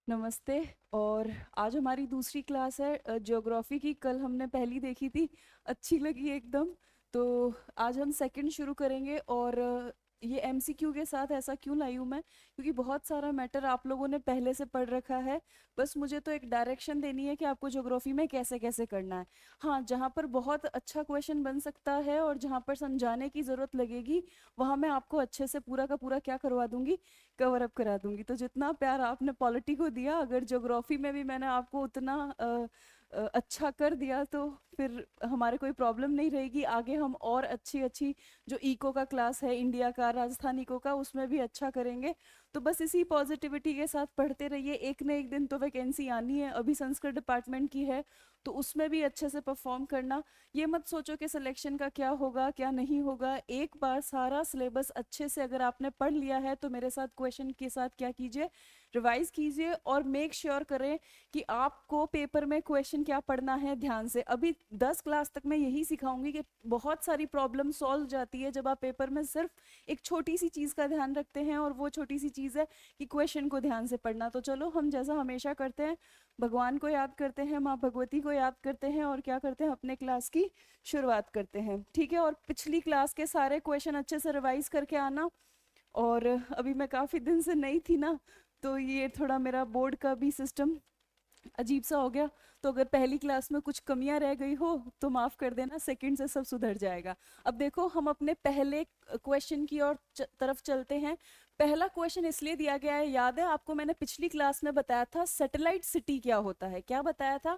नमस्ते। और आज हमारी दूसरी क्लास है ज्योग्राफी की। कल हमने पहली देखी थी, अच्छी लगी एकदम। तो आज हम सेकंड शुरू करेंगे। और ये एमसीक्यू के साथ ऐसा क्यों लाई हूँ मैं, क्योंकि बहुत सारा मैटर आप लोगों ने पहले से पढ़ रखा है। बस मुझे तो एक डायरेक्शन देनी है कि आपको ज्योग्राफी में कैसे कैसे करना है। हाँ, जहाँ पर बहुत अच्छा क्वेश्चन बन सकता है और जहाँ पर समझाने की ज़रूरत लगेगी, वहाँ मैं आपको अच्छे से पूरा का पूरा क्या करवा दूंगी, कवर अप करा दूंगी। तो जितना प्यार आपने पॉलिटी को दिया, अगर ज्योग्राफी में भी मैंने आपको उतना अच्छा कर दिया, तो फिर हमारे कोई प्रॉब्लम नहीं रहेगी। आगे हम और अच्छी अच्छी जो इको का क्लास है, इंडिया का, राजस्थान इको का, उसमें भी अच्छा करेंगे। तो बस इसी पॉजिटिविटी के साथ पढ़ते रहिए। एक न एक दिन तो वैकेंसी आनी है। अभी संस्कृत डिपार्टमेंट की है, तो उसमें भी अच्छे से परफॉर्म करना। ये मत सोचो कि सिलेक्शन का क्या होगा क्या नहीं होगा। एक बार सारा सिलेबस अच्छे से अगर आपने पढ़ लिया है, तो मेरे साथ क्वेश्चन के साथ क्या कीजिए, रिवाइज कीजिए और मेक श्योर करें कि आपको पेपर में क्वेश्चन क्या पढ़ना है ध्यान से। अभी 10 क्लास तक मैं यही सिखाऊंगी कि बहुत सारी प्रॉब्लम सॉल्व जाती है जब आप पेपर में सिर्फ एक छोटी सी चीज़ का ध्यान रखते हैं, और वो छोटी सी चीज़ है कि क्वेश्चन को ध्यान से पढ़ना। तो चलो, हम जैसा हमेशा करते हैं, भगवान को याद करते हैं, माँ भगवती को याद करते हैं, और क्या करते हैं, अपने क्लास की शुरुआत करते हैं। ठीक है? और पिछली क्लास के सारे क्वेश्चन अच्छे से रिवाइज करके आना। और अभी मैं काफ़ी दिन से नहीं थी ना, तो ये थोड़ा मेरा बोर्ड का भी सिस्टम अजीब सा हो गया। तो अगर पहली क्लास में कुछ कमियां रह गई हो तो माफ़ कर देना, सेकंड से सब सुधर जाएगा। अब देखो, हम अपने पहले क्वेश्चन की ओर तरफ चलते हैं। पहला क्वेश्चन इसलिए दिया गया है, याद है आपको, मैंने पिछली क्लास में बताया था सैटेलाइट सिटी क्या होता है। क्या बताया था?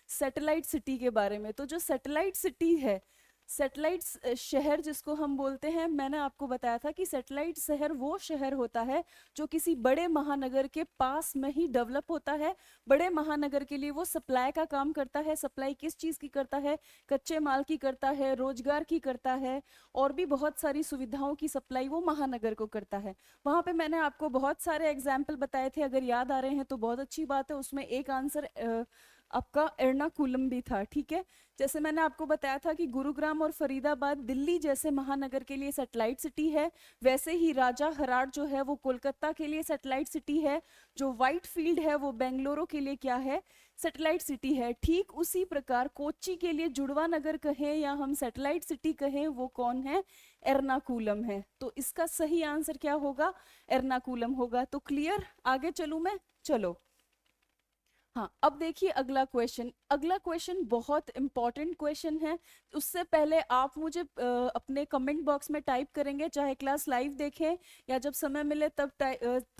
सैटेलाइट सिटी के बारे में। तो जो सैटेलाइट सिटी है, सैटेलाइट शहर जिसको हम बोलते हैं, मैंने आपको बताया था कि सैटेलाइट शहर वो शहर होता है जो किसी बड़े महानगर के पास में ही डेवलप होता है। बड़े महानगर के लिए वो सप्लाई का काम करता है। सप्लाई किस चीज़ की करता है? कच्चे माल की करता है, रोजगार की करता है, और भी बहुत सारी सुविधाओं की सप्लाई वो महानगर को करता है। वहाँ पे मैंने आपको बहुत सारे एग्जाम्पल बताए थे, अगर याद आ रहे हैं तो बहुत अच्छी बात है। उसमें एक आंसर आपका एर्नाकुलम भी था। ठीक है? जैसे मैंने आपको बताया था कि गुरुग्राम और फरीदाबाद दिल्ली जैसे महानगर के लिए सैटेलाइट सिटी है, वैसे ही राजा हराट जो है वो कोलकाता के लिए सैटेलाइट सिटी है। जो व्हाइट फील्ड है वो बेंगलुरु के लिए क्या है, सैटेलाइट सिटी है। ठीक उसी प्रकार कोच्चि के लिए जुड़वा नगर कहें या हम सैटेलाइट सिटी कहें, वो कौन है? एर्नाकुलम है। तो इसका सही आंसर क्या होगा? एर्नाकुलम होगा। तो क्लियर? आगे चलूं मैं? चलो। हाँ, अब देखिए अगला क्वेश्चन। अगला क्वेश्चन बहुत इंपॉर्टेंट क्वेश्चन है। उससे पहले आप मुझे अपने कमेंट बॉक्स में टाइप करेंगे, चाहे क्लास लाइव देखें या जब समय मिले तब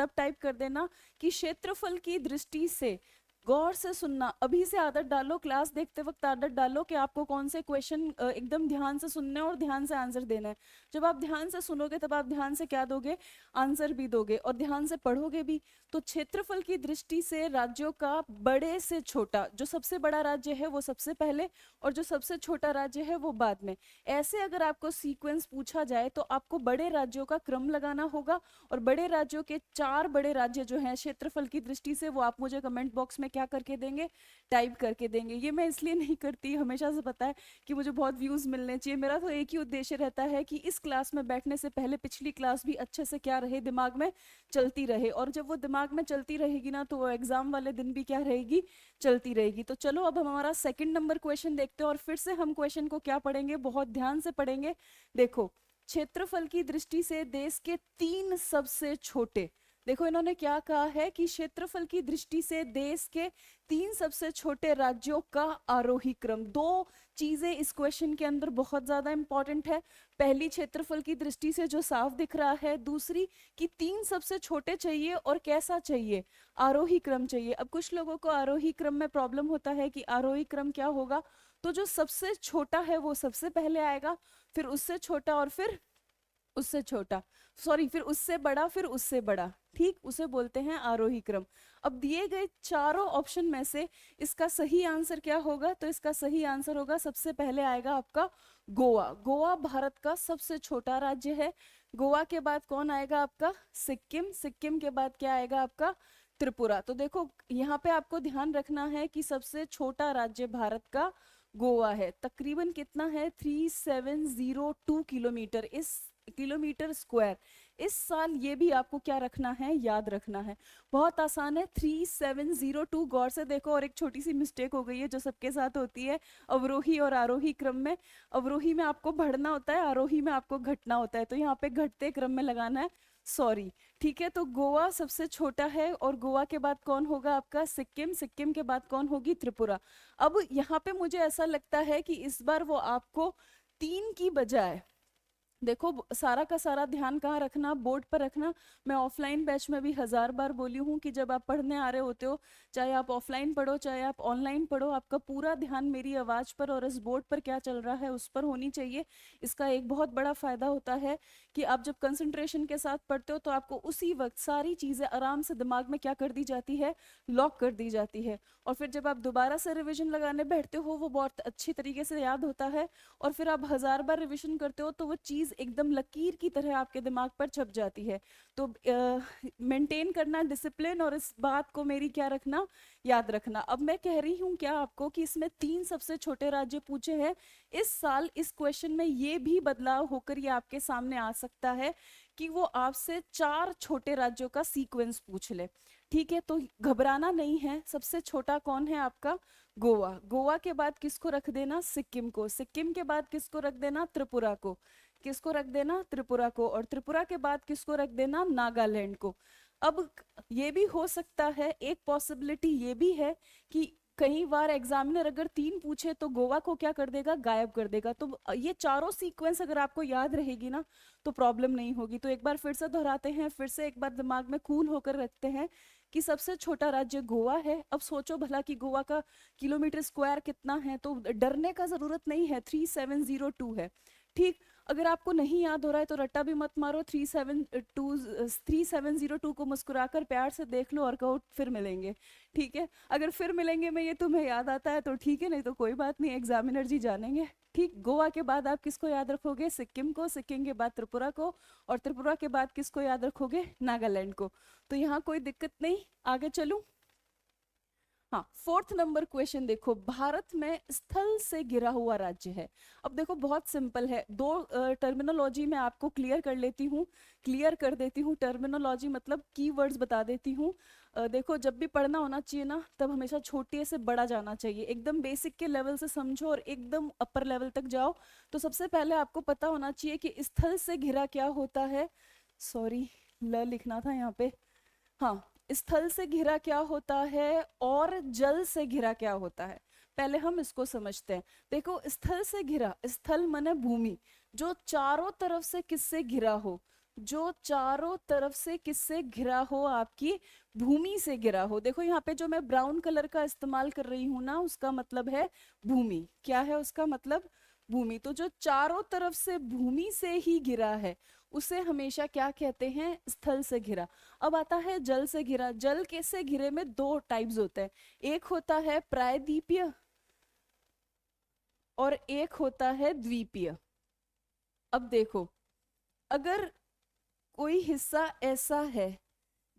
टाइप कर देना कि क्षेत्रफल की दृष्टि से, गौर से सुनना, अभी से आदत डालो, क्लास देखते वक्त आदत डालो कि आपको कौन से क्वेश्चन एकदम ध्यान से सुनने और ध्यान से आंसर देना है। जब आप ध्यान से सुनोगे तब आप ध्यान से क्या दोगे, आंसर भी दोगे, और ध्यान से पढ़ोगे भी। तो क्षेत्रफल की दृष्टि से राज्यों का बड़े से छोटा, जो सबसे बड़ा राज्य है वो सबसे पहले, और जो सबसे छोटा राज्य है वो बाद में। ऐसे अगर आपको सीक्वेंस पूछा जाए तो आपको बड़े राज्यों का क्रम लगाना होगा। और बड़े राज्यों के 4 बड़े राज्य जो हैं क्षेत्रफल की दृष्टि से, वो आप मुझे कमेंट बॉक्स में क्या करके देंगे, टाइप करके देंगे। ये मैं इसलिए नहीं करती, हमेशा से पता है कि मुझे बहुत व्यूज मिलने चाहिए। मेरा तो एक ही उद्देश्य रहता है कि इस क्लास में बैठने से पहले पिछली क्लास भी अच्छे से क्या रहे, दिमाग में चलती रहे। और जब वो दिमाग में चलती रहेगी ना, तो वो एग्जाम वाले दिन भी क्या रहेगी, चलती रहेगी। तो चलो, अब हम हमारा सेकंड नंबर क्वेश्चन देखते हैं, और फिर से हम क्वेश्चन को क्या पढ़ेंगे, बहुत ध्यान से पढ़ेंगे। देखो, क्षेत्रफल की दृष्टि से देश के 3 सबसे छोटे, देखो इन्होंने क्या कहा है कि क्षेत्रफल की दृष्टि से देश के 3 सबसे छोटे राज्यों का आरोही क्रम। दो चीजें इस क्वेश्चन के अंदर बहुत ज्यादा इंपॉर्टेंट है। पहली, क्षेत्रफल की दृष्टि से जो साफ दिख रहा है। दूसरी, कि 3 सबसे छोटे चाहिए, और कैसा चाहिए, आरोही क्रम चाहिए। अब कुछ लोगों को आरोही क्रम में प्रॉब्लम होता है कि आरोही क्रम क्या होगा। तो जो सबसे छोटा है वो सबसे पहले आएगा, फिर उससे छोटा, और फिर उससे छोटा, सॉरी, फिर उससे बड़ा, फिर उससे बड़ा। ठीक, उसे बोलते हैं आरोही क्रम। अब दिए गए चारों ऑप्शन में से इसका सही आंसर क्या होगा? तो इसका सही आंसर होगा, सबसे पहले आएगा आपका गोवा। गोवा भारत का सबसे छोटा राज्य है। गोवा के बाद कौन आएगा आपका? सिक्किम। सिक्किम के बाद क्या आएगा आपका? त्रिपुरा। तो देखो, यहाँ पे आपको ध्यान रखना है कि सबसे छोटा राज्य भारत का गोवा है। तकरीबन कितना है? 3702 किलोमीटर, इस किलोमीटर स्क्वायर। इस साल ये भी आपको क्या रखना है, याद रखना है। बहुत आसान है, 3702। गौर से देखो, और एक छोटी सी मिस्टेक हो गई है जो सबके साथ होती है, अवरोही और आरोही क्रम में। अवरोही में आपको बढ़ना होता है, आरोही में आपको घटना होता है, तो यहाँ पे घटते क्रम में लगाना है, सॉरी। ठीक है, तो गोवा सबसे छोटा है, और गोवा के बाद कौन होगा आपका, सिक्किम। सिक्किम के बाद कौन होगी, त्रिपुरा। अब यहाँ पे मुझे ऐसा लगता है कि इस बार वो आपको 3 की बजाय, देखो सारा का सारा ध्यान कहाँ रखना, बोर्ड पर रखना। मैं ऑफलाइन बैच में भी 1000 बार बोली हूँ कि जब आप पढ़ने आ रहे होते हो, चाहे आप ऑफलाइन पढ़ो चाहे आप ऑनलाइन पढ़ो, आपका पूरा ध्यान मेरी आवाज पर और इस बोर्ड पर क्या चल रहा है उस पर होनी चाहिए। इसका एक बहुत बड़ा फायदा होता है कि आप जब कंसंट्रेशन के साथ पढ़ते हो तो आपको उसी वक्त सारी चीजें आराम से दिमाग में क्या कर दी जाती है, लॉक कर दी जाती है। और फिर जब आप दोबारा से रिविजन लगाने बैठते हो वो बहुत अच्छी तरीके से याद होता है, और फिर आप 1000 बार रिविजन करते हो तो वो चीज एकदम लकीर की तरह आपके दिमाग पर छप जाती है। तो मेंटेन करना डिसिप्लिन, और इस बात को मेरी क्या रखना, याद रखना। अब मैं कह रही हूँ क्या आपको कि इसमें 3 सबसे छोटे राज्य पूछे हैं। इस साल इस क्वेश्चन में ये भी बदलाव होकर ये आपके सामने आ सकता है कि वो आपसे 4 छोटे राज्यों का सीक्वेंस पूछ ले। ठीक है, तो घबराना नहीं है। सबसे छोटा कौन है आपका, गोवा। गोवा के बाद किसको रख देना, सिक्किम को। सिक्किम के बाद किसको रख देना, त्रिपुरा को। किसको रख देना, त्रिपुरा को। और त्रिपुरा के बाद किसको रख देना, नागालैंड को। अब ये भी हो सकता है, एक पॉसिबिलिटी ये भी है कि कई बार एग्जामिनर अगर 3 पूछे तो गोवा को क्या कर देगा, गायब कर देगा। तो ये चारों सीक्वेंस अगर आपको याद रहेगी ना तो प्रॉब्लम नहीं होगी। तो एक बार फिर से दोहराते हैं, फिर से एक बार दिमाग में कूल होकर रखते हैं कि सबसे छोटा राज्य गोवा है। अब सोचो भला कि गोवा का किलोमीटर स्क्वायर कितना है, तो डरने का जरूरत नहीं है, 3702 है। ठीक, अगर आपको नहीं याद हो रहा है तो रट्टा भी मत मारो, 3702 को मुस्कुराकर प्यार से देख लो और कहो फिर मिलेंगे। ठीक है, अगर फिर मिलेंगे में ये तुम्हें याद आता है तो ठीक है, नहीं तो कोई बात नहीं, एग्जामिनर जी जानेंगे। ठीक, गोवा के बाद आप किसको याद रखोगे, सिक्किम को। सिक्किम के बाद त्रिपुरा को, और त्रिपुरा के बाद किसको याद रखोगे, नागालैंड को। तो यहाँ कोई दिक्कत नहीं, आगे चलूं। हाँ, 4th नंबर क्वेश्चन देखो, भारत में स्थल से घिरा हुआ राज्य है। अब देखो बहुत सिंपल है, दो टर्मिनोलॉजी में आपको क्लियर कर लेती हूँ, क्लियर कर देती हूँ। टर्मिनोलॉजी मतलब कीवर्ड्स बता देती हूँ। देखो जब भी पढ़ना होना चाहिए ना तब हमेशा छोटे से बड़ा जाना चाहिए, एकदम बेसिक के लेवल से समझो और एकदम अपर लेवल तक जाओ। तो सबसे पहले आपको पता होना चाहिए कि स्थल से घिरा क्या होता है, सॉरी ल लिखना था यहाँ पे। हाँ, स्थल से घिरा क्या होता है और जल से घिरा क्या होता है, पहले हम इसको समझते हैं। देखो स्थल से घिरा, स्थल माने भूमि, जो चारों तरफ से किससे घिरा हो, जो चारों तरफ से किससे घिरा हो, आपकी भूमि से घिरा हो। देखो यहाँ पे जो मैं ब्राउन कलर का इस्तेमाल कर रही हूं ना उसका मतलब है भूमि। क्या है उसका मतलब, भूमि। तो जो चारों तरफ से भूमि से ही घिरा है उसे हमेशा क्या कहते हैं, स्थल से घिरा। अब आता है जल से घिरा। जल के से घिरे में 2 टाइप्स होते हैं, एक होता है प्रायद्वीपीय और एक होता है द्वीपीय। अब देखो, अगर कोई हिस्सा ऐसा है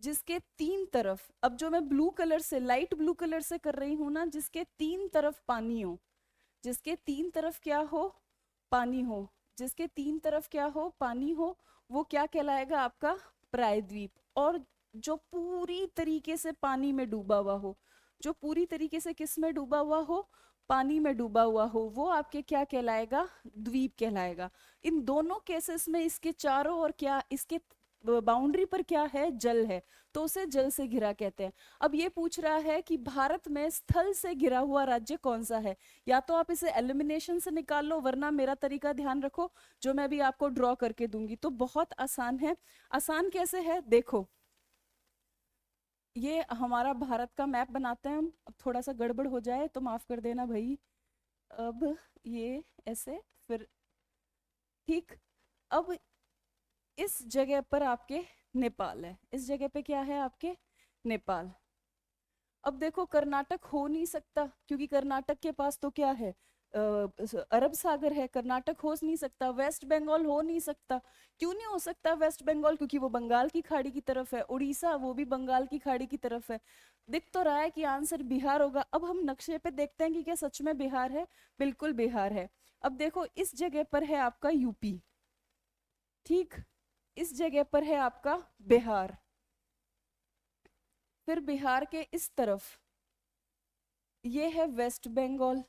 जिसके 3 तरफ, अब जो मैं ब्लू कलर से, लाइट ब्लू कलर से कर रही हूं ना, जिसके 3 तरफ पानी हो, जिसके 3 तरफ क्या हो, पानी हो, जिसके 3 तरफ क्या हो, पानी हो, वो क्या कहलाएगा आपका, प्रायद्वीप। और जो पूरी तरीके से पानी में डूबा हुआ हो, जो पूरी तरीके से किस में डूबा हुआ हो, पानी में डूबा हुआ हो, वो आपके क्या कहलाएगा, द्वीप कहलाएगा। इन दोनों केसेस में इसके चारों ओर क्या, इसके बाउंड्री पर क्या है, जल है, तो उसे जल से घिरा कहते हैं। अब ये पूछ रहा है कि भारत में स्थल से घिरा हुआ राज्य कौन सा है। या तो आप इसे एलिमिनेशन से निकाल लो, वरना मेरा तरीका ध्यान रखो जो मैं भी आपको ड्रॉ करके दूंगी, तो बहुत आसान है। आसान कैसे है, देखो ये हमारा भारत का मैप बनाते हैं हम। अब थोड़ा सा गड़बड़ हो जाए तो माफ कर देना भाई। अब ये ऐसे, फिर ठीक। अब इस जगह पर आपके नेपाल है, इस जगह पे क्या है आपके, नेपाल। अब देखो कर्नाटक हो नहीं सकता क्योंकि कर्नाटक के पास तो क्या है, अरब सागर है, कर्नाटक हो नहीं सकता। वेस्ट बंगाल हो नहीं सकता, क्यों नहीं हो सकता वेस्ट बंगाल, क्योंकि वो बंगाल की खाड़ी की तरफ है। उड़ीसा वो भी बंगाल की खाड़ी की तरफ है। दिख तो रहा है कि आंसर बिहार होगा। अब हम नक्शे पे देखते हैं कि क्या सच में बिहार है, बिल्कुल बिहार है। अब देखो इस जगह पर है आपका यूपी। ठीक, इस जगह पर है आपका बिहार, फिर बिहार के इस तरफ ये है वेस्ट बंगाल,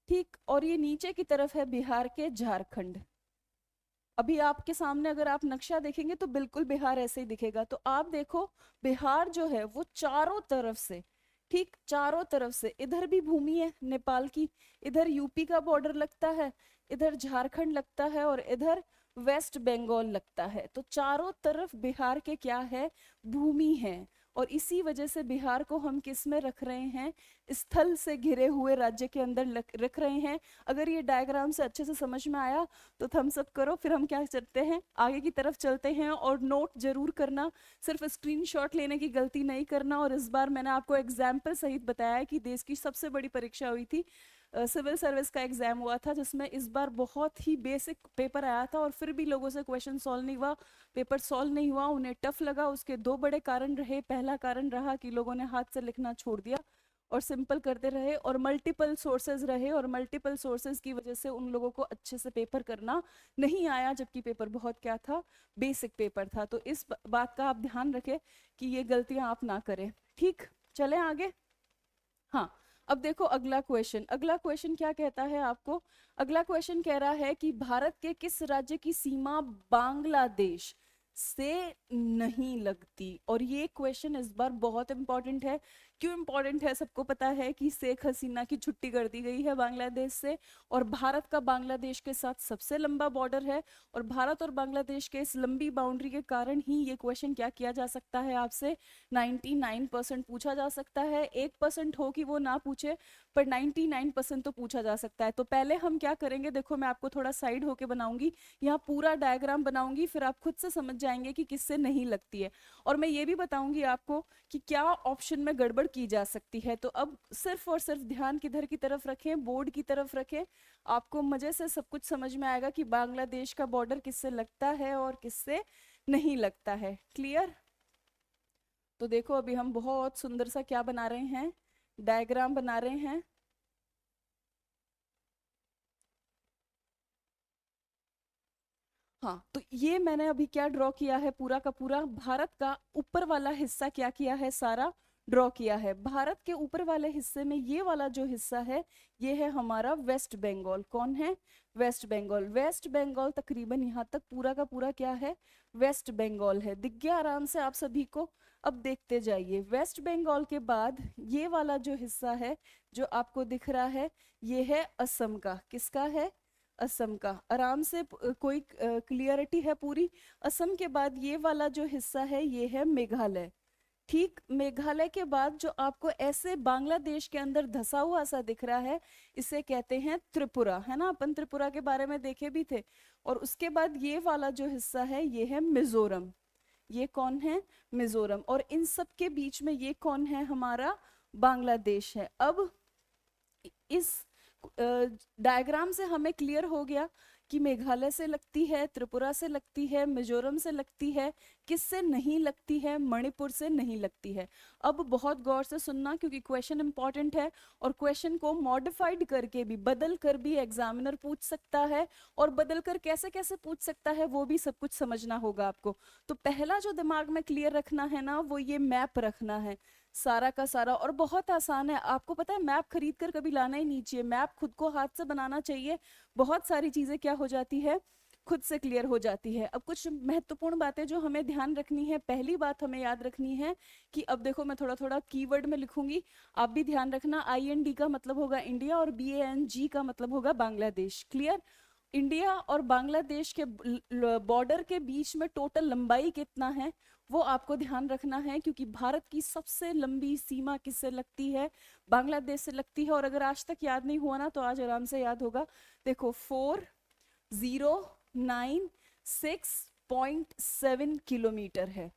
ठीक, और ये नीचे की तरफ है बिहार के झारखंड। अभी आपके सामने अगर आप नक्शा देखेंगे तो बिल्कुल बिहार ऐसे ही दिखेगा। तो आप देखो बिहार जो है वो चारों तरफ से, ठीक चारों तरफ से, इधर भी भूमि है नेपाल की, इधर यूपी का बॉर्डर लगता है, इधर झारखंड लगता है और इधर वेस्ट बंगाल लगता है। तो चारों तरफ बिहार के क्या है, भूमि है। और इसी वजह से बिहार को हम किस में रख रहे हैं, स्थल से घिरे हुए राज्य के अंदर रख रहे हैं। अगर ये डायग्राम से अच्छे से समझ में आया तो थम्स अप करो, फिर हम क्या करते हैं आगे की तरफ चलते हैं। और नोट जरूर करना, सिर्फ स्क्रीनशॉट लेने की गलती नहीं करना। और इस बार मैंने आपको एग्जाम्पल सहित बताया है कि देश की सबसे बड़ी परीक्षा हुई थी, सिविल सर्विस का एग्जाम हुआ था, जिसमें इस बार बहुत ही बेसिक पेपर आया था और फिर भी लोगों से क्वेश्चन सॉल्व नहीं हुआ, पेपर सॉल्व नहीं हुआ, उन्हें टफ लगा। उसके दो बड़े कारण रहे। पहला कारण रहा कि लोगों ने हाथ से लिखना छोड़ दिया और सिंपल करते रहे, और मल्टीपल सोर्सेज रहे, और मल्टीपल सोर्सेज की वजह से उन लोगों को अच्छे से पेपर करना नहीं आया, जबकि पेपर बहुत क्या था, बेसिक पेपर था। तो इस बात का आप ध्यान रखें कि ये गलतियां आप ना करें। ठीक, चलें आगे। हाँ, अब देखो अगला क्वेश्चन, अगला क्वेश्चन क्या कहता है आपको। अगला क्वेश्चन कह रहा है कि भारत के किस राज्य की सीमा बांग्लादेश से नहीं लगती। और ये क्वेश्चन इस बार बहुत इंपॉर्टेंट है। क्यों इंपॉर्टेंट है, सबको पता है कि शेख हसीना की छुट्टी कर दी गई है बांग्लादेश से, और भारत का बांग्लादेश के साथ सबसे लंबा बॉर्डर है। और भारत और बांग्लादेश के इस लंबी बाउंड्री के कारण ही ये क्वेश्चन क्या किया जा सकता है आपसे, 99% पूछा जा सकता है। 1% हो कि वो ना पूछे, पर 99% तो पूछा जा सकता है। तो पहले हम क्या करेंगे, देखो मैं आपको थोड़ा साइड होके बनाऊंगी, यहाँ पूरा डायग्राम बनाऊंगी, फिर आप खुद से समझ जाएंगे कि किससे नहीं लगती है। और मैं ये भी बताऊंगी आपको कि क्या ऑप्शन में गड़बड़ की जा सकती है। तो अब सिर्फ और सिर्फ ध्यान किधर की तरफ रखें, बोर्ड की तरफ रखें। आपको मजे से सब कुछ समझ में आएगा कि बांग्लादेश का बॉर्डर किससे लगता है और किससे नहीं लगता है। क्लियर। तो देखो अभी हम बहुत सुंदर सा क्या बना रहे हैं, डायग्राम बना रहे हैं। हाँ, तो ये मैंने अभी क्या ड्रॉ किया है, पूरा का पूरा भारत का ऊपर वाला हिस्सा क्या किया है, सारा ड्रॉ किया है। भारत के ऊपर वाले हिस्से में ये वाला जो हिस्सा है, ये है हमारा वेस्ट बंगाल। कौन है, वेस्ट बंगाल। वेस्ट बंगाल तकरीबन यहाँ तक पूरा का पूरा क्या है, वेस्ट बंगाल है। दिख गया आराम से आप सभी को। अब देखते जाइए, वेस्ट बंगाल के बाद ये वाला जो हिस्सा है जो आपको दिख रहा है, ये है असम का। किसका है, असम का। आराम से कोई क्लियरिटी है पूरी। असम के बाद ये वाला जो हिस्सा है ये है मेघालय। ठीक, मेघालय के बाद जो आपको ऐसे बांग्लादेश के अंदर धसा हुआ सा दिख रहा है, इसे कहते हैं त्रिपुरा, है ना, अपन त्रिपुरा के बारे में देखे भी थे। और उसके बाद ये वाला जो हिस्सा है ये है मिजोरम। ये कौन है, मिजोरम। और इन सब के बीच में ये कौन है, हमारा बांग्लादेश है। अब इस डायग्राम से हमें क्लियर हो गया कि मेघालय से लगती है, त्रिपुरा से लगती है, मिजोरम से लगती है, किससे नहीं लगती है, मणिपुर से नहीं लगती है। अब बहुत गौर से सुनना क्योंकि क्वेश्चन इंपॉर्टेंट है, और क्वेश्चन को मॉडिफाइड करके भी, बदल कर भी एग्जामिनर पूछ सकता है, और बदल कर कैसे कैसे पूछ सकता है वो भी सब कुछ समझना होगा आपको। तो पहला जो दिमाग में क्लियर रखना है ना, वो ये मैप रखना है सारा का सारा। और बहुत आसान है, आपको पता है मैप खरीद कर कभी लाना ही नहीं चाहिए, मैप खुद को हाथ से बनाना चाहिए। बहुत सारी चीजें क्या हो जाती है, खुद से क्लियर हो जाती है। अब कुछ महत्वपूर्ण बातें जो हमें ध्यान रखनी है, पहली बात हमें याद रखनी है कि अब देखो मैं थोड़ा थोड़ा कीवर्ड में लिखूंगी, आप भी ध्यान रखना। IND का मतलब होगा इंडिया और BANG का मतलब होगा बांग्लादेश। क्लियर। इंडिया और बांग्लादेश के बॉर्डर के बीच में टोटल लंबाई कितना है वो आपको ध्यान रखना है, क्योंकि भारत की सबसे लंबी सीमा किससे लगती है, बांग्लादेश से लगती है। और अगर आज तक याद नहीं हुआ ना तो आज आराम से याद होगा। देखो 4096.7 किलोमीटर है।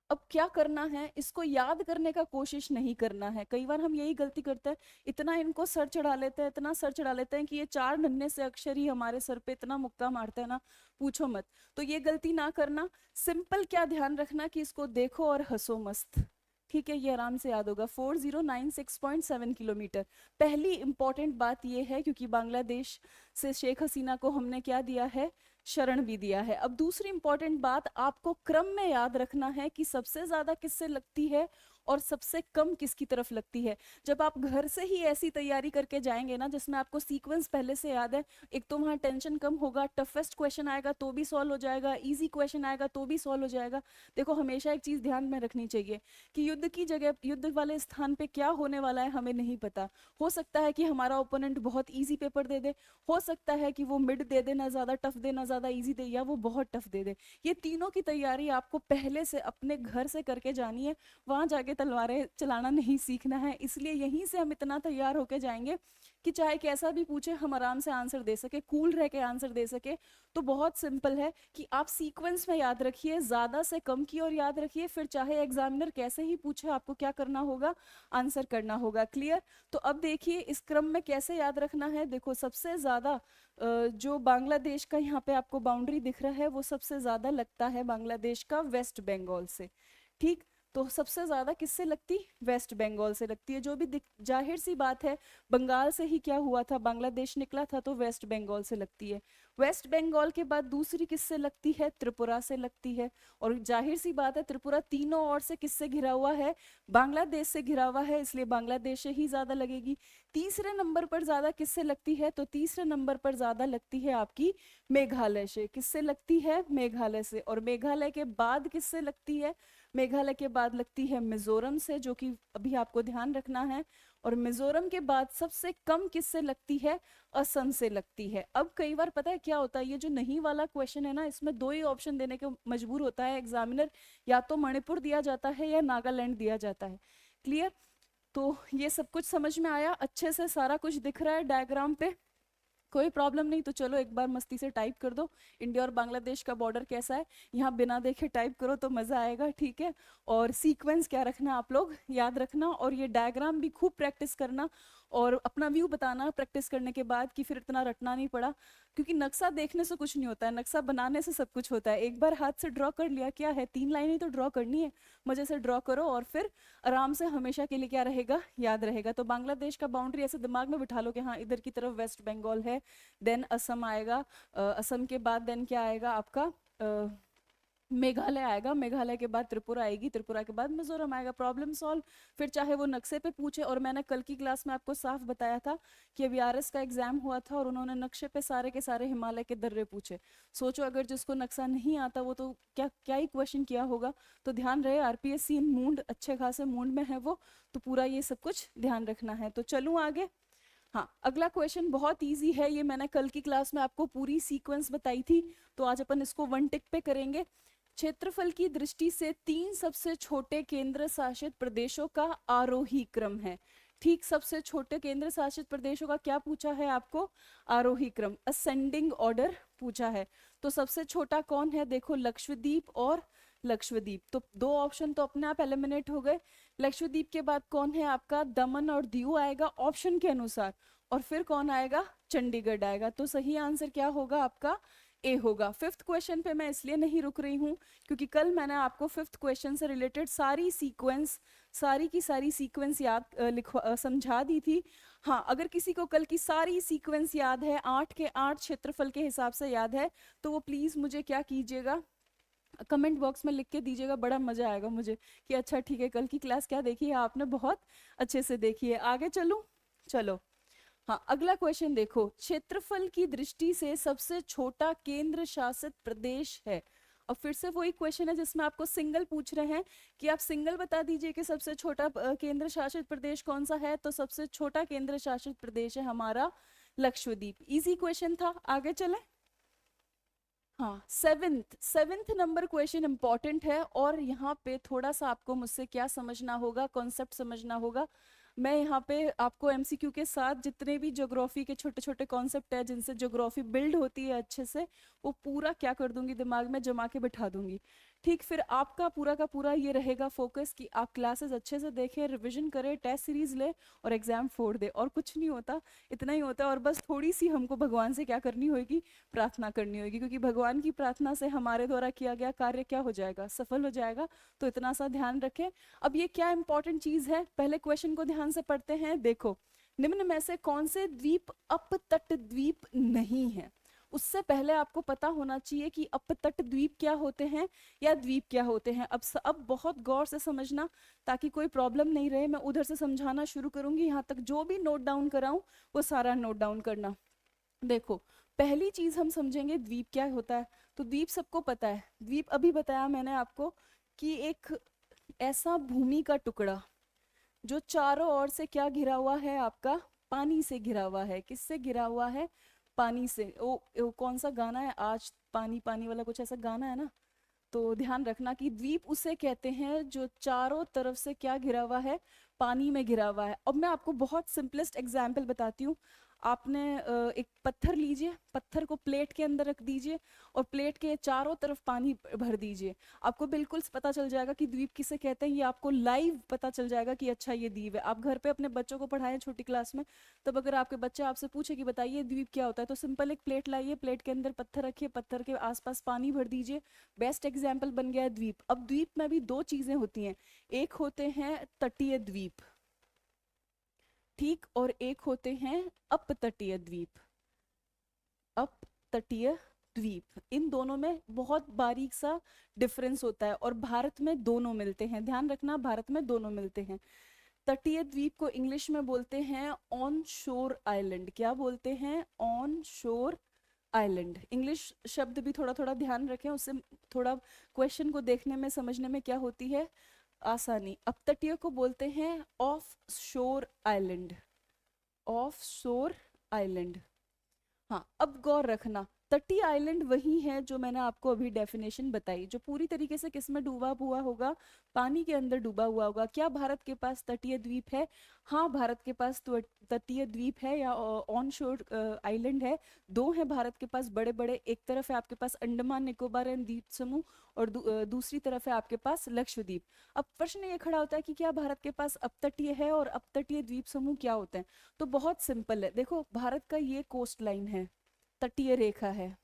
अब क्या करना है, इसको याद करने का कोशिश नहीं करना है। कई बार हम यही गलती करते हैं, इतना इनको सर चढ़ा लेते हैं, इतना सर चढ़ा लेते हैं कि ये 4 नन्हे से अक्षर ही हमारे सर पे इतना मुक्का मारते हैं ना, पूछो मत। तो ये गलती ना करना। सिंपल क्या ध्यान रखना कि इसको देखो और हंसो मस्त। ठीक है, ये आराम से याद होगा, 4096.7 किलोमीटर। पहली इंपॉर्टेंट बात ये है क्योंकि बांग्लादेश से शेख हसीना को हमने क्या दिया है, शरण भी दिया है। अब दूसरी इंपॉर्टेंट बात आपको क्रम में याद रखना है कि सबसे ज्यादा किससे लगती है और सबसे कम किसकी तरफ लगती है। जब आप घर से ही ऐसी तैयारी करके जाएंगे ना जिसमें आपको सीक्वेंस पहले से याद है, एक तो वहाँ टेंशन कम होगा, टफेस्ट क्वेश्चन आएगा तो भी सॉल्व हो जाएगा, इजी क्वेश्चन आएगा तो भी सॉल्व हो जाएगा। देखो हमेशा एक चीज ध्यान में रखनी चाहिए कि युद्ध की जगह, युद्ध वाले स्थान पे क्या होने वाला है हमें नहीं पता। हो सकता है कि हमारा ओपोनेंट बहुत इजी पेपर दे दे, हो सकता है कि वो मिड दे दे, ना ज्यादा टफ दे ना ज्यादा इजी दे, या वो बहुत टफ दे दे। ये तीनों की तैयारी आपको पहले से अपने घर से करके जानी है, वहां जाके तलवारें चलाना नहीं सीखना है। इसलिए यहीं से हम इतना तैयार होके जाएंगे कि चाहे कैसा भी पूछे हम आराम से आंसर दे सके, कूल रह के आंसर दे सके। तो बहुत सिंपल है कि आप सीक्वेंस में याद रखिए, ज्यादा से कम की ओर याद रखिए, फिर चाहे एग्जामिनर कैसे ही पूछे आपको क्या करना होगा, आंसर करना होगा। क्लियर? तो अब देखिए इस क्रम में कैसे याद रखना है। देखो सबसे ज्यादा जो बांग्लादेश का यहाँ पे आपको बाउंड्री दिख रहा है वो सबसे ज्यादा लगता है बांग्लादेश का वेस्ट बंगाल से। ठीक, तो सबसे ज्यादा किससे लगती? वेस्ट बंगाल से लगती है। जो भी जाहिर सी बात है, बंगाल से ही क्या हुआ था, बांग्लादेश निकला था, तो वेस्ट बंगाल से लगती है। वेस्ट बंगाल के बाद दूसरी किससे लगती है? त्रिपुरा से लगती है। और जाहिर सी बात है त्रिपुरा तीनों ओर से किससे घिरा हुआ है? बांग्लादेश से घिरा हुआ है, इसलिए बांग्लादेश से ही ज्यादा लगेगी। तीसरे नंबर पर ज्यादा किससे लगती है? तो तीसरे नंबर पर ज्यादा लगती है आपकी मेघालय से। किससे लगती है? मेघालय से। और मेघालय के बाद किससे लगती है? मेघालय के बाद लगती है मिजोरम से, जो कि अभी आपको ध्यान रखना है। और मिजोरम के बाद सबसे कम किससे लगती है? असम से लगती है। अब कई बार पता है क्या होता है, ये जो नहीं वाला क्वेश्चन है ना, इसमें दो ही ऑप्शन देने के मजबूर होता है एग्जामिनर, या तो मणिपुर दिया जाता है या नागालैंड दिया जाता है। क्लियर? तो ये सब कुछ समझ में आया? अच्छे से सारा कुछ दिख रहा है डायग्राम पे? कोई प्रॉब्लम नहीं? तो चलो एक बार मस्ती से टाइप कर दो, इंडिया और बांग्लादेश का बॉर्डर कैसा है, यहाँ बिना देखे टाइप करो तो मजा आएगा। ठीक है? और सीक्वेंस क्या रखना आप लोग याद रखना, और ये डायग्राम भी खूब प्रैक्टिस करना, और अपना व्यू बताना प्रैक्टिस करने के बाद कि फिर इतना रटना नहीं पड़ा। क्योंकि नक्शा देखने से कुछ नहीं होता है, नक्शा बनाने से सब कुछ होता है। एक बार हाथ से ड्रॉ कर लिया, क्या है, 3 लाइनें तो ड्रॉ करनी है, मजे से ड्रॉ करो और फिर आराम से हमेशा के लिए क्या रहेगा, याद रहेगा। तो बांग्लादेश का बाउंड्री ऐसे दिमाग में बिठा लो कि हाँ इधर की तरफ वेस्ट बंगाल है, देन असम आएगा, असम के बाद देन क्या आएगा आपका, मेघालय आएगा, मेघालय के बाद त्रिपुरा आएगी, त्रिपुरा के बाद मिजोरम आएगा। Problem solve. फिर चाहे वो नक्शे पे पूछे, और मैंने कल की क्लास में आपको साफ बताया था कि अभी आरएस का एग्जाम हुआ था और उन्होंने नक्शे पे सारे के सारे हिमालय के दर्रे पूछे। सोचो अगर जिसको नक्शा नहीं आता वो तो क्या क्या ही क्वेश्चन किया होगा। तो ध्यान रहे आरपीएससी इन मूड, अच्छे खासे मूड में है वो, तो पूरा ये सब कुछ ध्यान रखना है। तो चलूं आगे। हाँ, अगला क्वेश्चन बहुत इजी है, ये मैंने कल की क्लास में आपको पूरी सीक्वेंस बताई थी, तो आज अपन इसको वन टिक पे करेंगे। क्षेत्रफल की दृष्टि से 3 सबसे छोटे केंद्र शासित प्रदेशों का आरोही क्रम है। ठीक, सबसे छोटे केंद्र शासित प्रदेशों का क्या पूछा है आपको? आरोही क्रम, असेंडिंग ऑर्डर पूछा है। तो सबसे छोटा कौन है? देखो लक्षद्वीप और लक्षद्वीप। तो दो ऑप्शन तो अपने आप एलिमिनेट हो गए। लक्षद्वीप के बाद कौन है आपका? दमन और दीव आएगा ऑप्शन के अनुसार, और फिर कौन आएगा? चंडीगढ़ आएगा। तो सही आंसर क्या होगा आपका? ए होगा। फिफ्थ क्वेश्चन पे मैं इसलिए नहीं रुक रही हूँ क्योंकि कल मैंने आपको फिफ्थ क्वेश्चन से रिलेटेड सारी सीक्वेंस, सारी की सारी सीक्वेंस याद समझा दी थी। हाँ, अगर किसी को कल की सारी सीक्वेंस याद है, 8 के 8 क्षेत्रफल के हिसाब से याद है, तो वो प्लीज मुझे क्या कीजिएगा, कमेंट बॉक्स में लिख के दीजिएगा। बड़ा मजा आएगा मुझे कि अच्छा ठीक है, कल की क्लास क्या देखी है आपने, बहुत अच्छे से देखी है। आगे चलूं? चलो। हाँ, अगला क्वेश्चन देखो, क्षेत्रफल की दृष्टि से सबसे छोटा केंद्र शासित प्रदेश है। अब फिर से वही क्वेश्चन है जिसमें आपको सिंगल पूछ रहे हैं कि आप सिंगल बता दीजिए कि सबसे छोटा केंद्र शासित प्रदेश कौन सा है। तो सबसे छोटा केंद्र शासित प्रदेश है हमारा लक्षद्वीप। इजी क्वेश्चन था, आगे चले। हाँ, seventh seventh number question important है, और यहाँ पे थोड़ा सा आपको मुझसे क्या समझना होगा, कॉन्सेप्ट समझना होगा। मैं यहाँ पे आपको एमसीक्यू के साथ जितने भी ज्योग्राफी के छोटे छोटे कॉन्सेप्ट है जिनसे ज्योग्राफी बिल्ड होती है अच्छे से, वो पूरा क्या कर दूंगी, दिमाग में जमा के बिठा दूंगी। ठीक, फिर आपका पूरा का पूरा ये रहेगा फोकस कि आप क्लासेस अच्छे से देखें, रिवीजन करें, टेस्ट सीरीज ले और एग्जाम फोड़ दे, और कुछ नहीं होता, इतना ही होता है। और बस थोड़ी सी हमको भगवान से क्या करनी होगी, प्रार्थना करनी होगी, क्योंकि भगवान की प्रार्थना से हमारे द्वारा किया गया कार्य क्या हो जाएगा, सफल हो जाएगा। तो इतना सा ध्यान रखें। अब ये क्या इंपॉर्टेंट चीज है, पहले क्वेश्चन को ध्यान से पढ़ते हैं। देखो, निम्न में से कौन से द्वीप अपतट द्वीप नहीं है? उससे पहले आपको पता होना चाहिए कि अपतट द्वीप क्या होते हैं या द्वीप क्या होते हैं। अब बहुत गौर से समझना ताकि कोई प्रॉब्लम नहीं रहे। मैं उधर से समझाना शुरू करूंगी, यहाँ तक जो भी नोट डाउन कराऊं वो सारा नोट डाउन करना। देखो, पहली चीज हम समझेंगे द्वीप क्या होता है। तो द्वीप सबको पता है, द्वीप अभी बताया मैंने आपको कि एक ऐसा भूमि का टुकड़ा जो चारों ओर से क्या घिरा हुआ है, आपका पानी से घिरा हुआ है। किससे घिरा हुआ है? पानी से। ओ कौन सा गाना है, आज पानी पानी वाला कुछ ऐसा गाना है ना। तो ध्यान रखना कि द्वीप उसे कहते हैं जो चारों तरफ से क्या घिरा हुआ है, पानी में घिरा हुआ है। अब मैं आपको बहुत सिंपलेस्ट एग्जाम्पल बताती हूँ। आपने एक पत्थर लीजिए, पत्थर को प्लेट के अंदर रख दीजिए और प्लेट के चारों तरफ पानी भर दीजिए। आपको बिल्कुल पता चल जाएगा कि द्वीप किसे कहते हैं। ये आपको लाइव पता चल जाएगा कि अच्छा ये द्वीप है। आप घर पे अपने बच्चों को पढ़ाएं छोटी क्लास में, तब अगर आपके बच्चे आपसे पूछे कि बताइए द्वीप क्या होता है, तो सिंपल एक प्लेट लाइए, प्लेट के अंदर पत्थर रखिए, पत्थर के आसपास पानी भर दीजिए। बेस्ट एग्जाम्पल बन गया है द्वीप। अब द्वीप में भी दो चीजें होती हैं, एक होते हैं तटीय द्वीप, ठीक, और एक होते हैं अपतटीय द्वीप। अपतटीय द्वीप, इन दोनों में बहुत बारीक सा डिफरेंस होता है और भारत में दोनों मिलते हैं। ध्यान रखना, भारत में दोनों मिलते हैं। तटीय द्वीप को इंग्लिश में बोलते हैं ऑन शोर आइलैंड। क्या बोलते हैं? ऑन शोर आइलैंड। इंग्लिश शब्द भी थोड़ा थोड़ा ध्यान रखें, उससे थोड़ा क्वेश्चन को देखने में समझने में क्या होती है, आसानी। अपतटीय को बोलते हैं ऑफ शोर आइलैंड। ऑफ शोर आइलैंड। हाँ, अब गौर रखना, तटीय आइलैंड वही है जो मैंने आपको अभी डेफिनेशन बताई, जो पूरी तरीके से किसमें डूबा हुआ होगा, पानी के अंदर डूबा हुआ होगा। क्या भारत के पास तटीय द्वीप है? हाँ, भारत के पास तटीय द्वीप है या ऑन शोर आइलैंड है। दो हैं भारत के पास बड़े बड़े। एक तरफ है आपके पास अंडमान निकोबार एंड द्वीप समूह और दूसरी तरफ है आपके पास लक्षद्वीप। अब प्रश्न ये खड़ा होता है कि क्या भारत के पास अपतटीय है और अपतटीय द्वीप समूह क्या होते हैं? तो बहुत सिंपल है। देखो, भारत का ये कोस्ट लाइन है, तटीय रेखा है,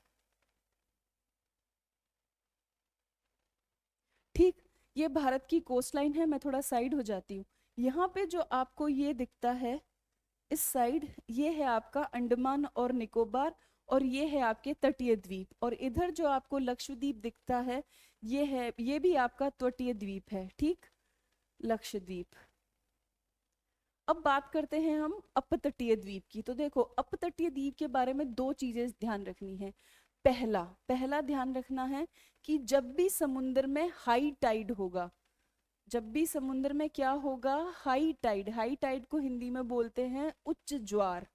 ठीक। ये भारत की कोस्ट लाइन है। मैं थोड़ा साइड हो जाती हूँ। यहाँ पे जो आपको ये दिखता है इस साइड, ये है आपका अंडमान और निकोबार और ये है आपके तटीय द्वीप। और इधर जो आपको लक्षद्वीप दिखता है, ये भी आपका तटीय द्वीप है, ठीक, लक्षद्वीप। अब बात करते हैं हम अपतटीय द्वीप की। तो देखो, अपतटीय द्वीप के बारे में दो चीजें ध्यान रखनी है। पहला पहला ध्यान रखना है कि जब भी समुद्र में हाई टाइड होगा, जब भी समुद्र में क्या होगा, हाई टाइड, हाई टाइड को हिंदी में बोलते हैं उच्च ज्वार।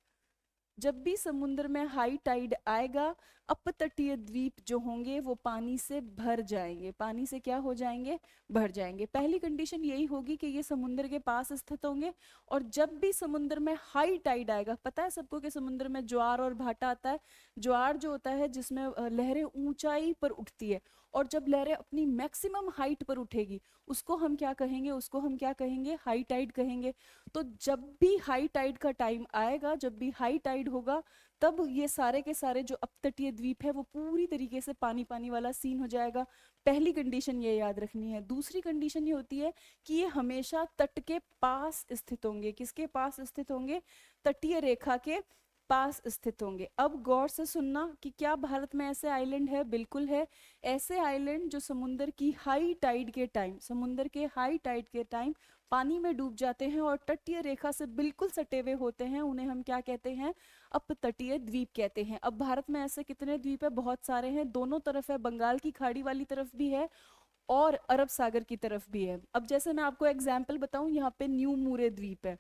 जब भी समुद्र में हाई टाइड आएगा, अपतटीय द्वीप जो होंगे वो पानी से भर जाएंगे। पानी से क्या हो जाएंगे? भर जाएंगे। पहली कंडीशन यही होगी कि ये समुद्र के पास स्थित होंगे। और जब भी समुद्र में हाई टाइड आएगा, पता है सबको कि समुद्र में ज्वार और भाटा आता है। ज्वार जो होता है जिसमें लहरें ऊंचाई पर उठती है, और जब लहरें अपनी मैक्सिमम हाइट पर उठेगी उसको हम क्या कहेंगे? उसको हम क्या कहेंगे? हाई टाइड कहेंगे। तो जब भी हाई टाइड का टाइम आएगा, जब भी हाई टाइड होगा, तब ये सारे के सारे जो अपतटीय द्वीप है वो पूरी तरीके से पानी पानी वाला सीन हो जाएगा। पहली कंडीशन ये याद रखनी है। दूसरी कंडीशन ये होती है कि ये हमेशा तट के पास स्थित होंगे। किसके पास स्थित होंगे? तटीय रेखा के पास स्थित होंगे। अब गौर से सुनना कि क्या भारत में ऐसे आइलैंड है? बिल्कुल है। ऐसे आइलैंड जो समुद्र की हाई टाइड के टाइम, समुद्र के हाई टाइड के टाइम पानी में डूब जाते हैं और तटीय रेखा से बिल्कुल सटे हुए होते हैं, उन्हें हम क्या कहते हैं? अपतटीय द्वीप कहते हैं। अब भारत में ऐसे कितने द्वीप है? बहुत सारे हैं। दोनों तरफ है, बंगाल की खाड़ी वाली तरफ भी है और अरब सागर की तरफ भी है। अब जैसे मैं आपको एग्जाम्पल बताऊं, यहाँ पे न्यू मूरे द्वीप है।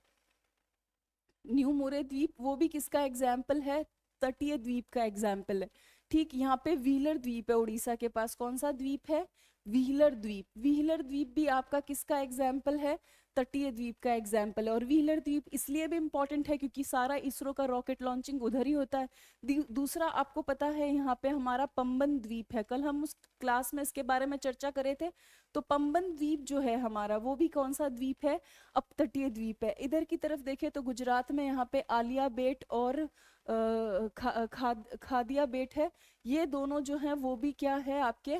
न्यू मोरे द्वीप वो भी किसका एग्जाम्पल है? तटीय द्वीप का एग्जाम्पल है, ठीक। यहाँ पे व्हीलर द्वीप है उड़ीसा के पास। कौन सा द्वीप है? व्हीलर द्वीप। व्हीलर द्वीप भी आपका किसका एग्जाम्पल है? तटीय द्वीप का एग्जाम्पल है। और व्हीलर द्वीप इसलिए भी इंपॉर्टेंट है क्योंकि सारा इसरो का रॉकेट लॉन्चिंग उधर ही होता है। दूसरा आपको पता है यहाँ पे हमारा पंबन द्वीप है। कल हम उस क्लास में इसके बारे में चर्चा करे थे। तो पंबन द्वीप जो है हमारा, वो भी कौन सा द्वीप है? अपतटीय द्वीप है। इधर की तरफ देखें तो गुजरात में यहाँ पे आलिया बेट और खादिया बेट है। ये दोनों जो हैं वो भी क्या है आपके?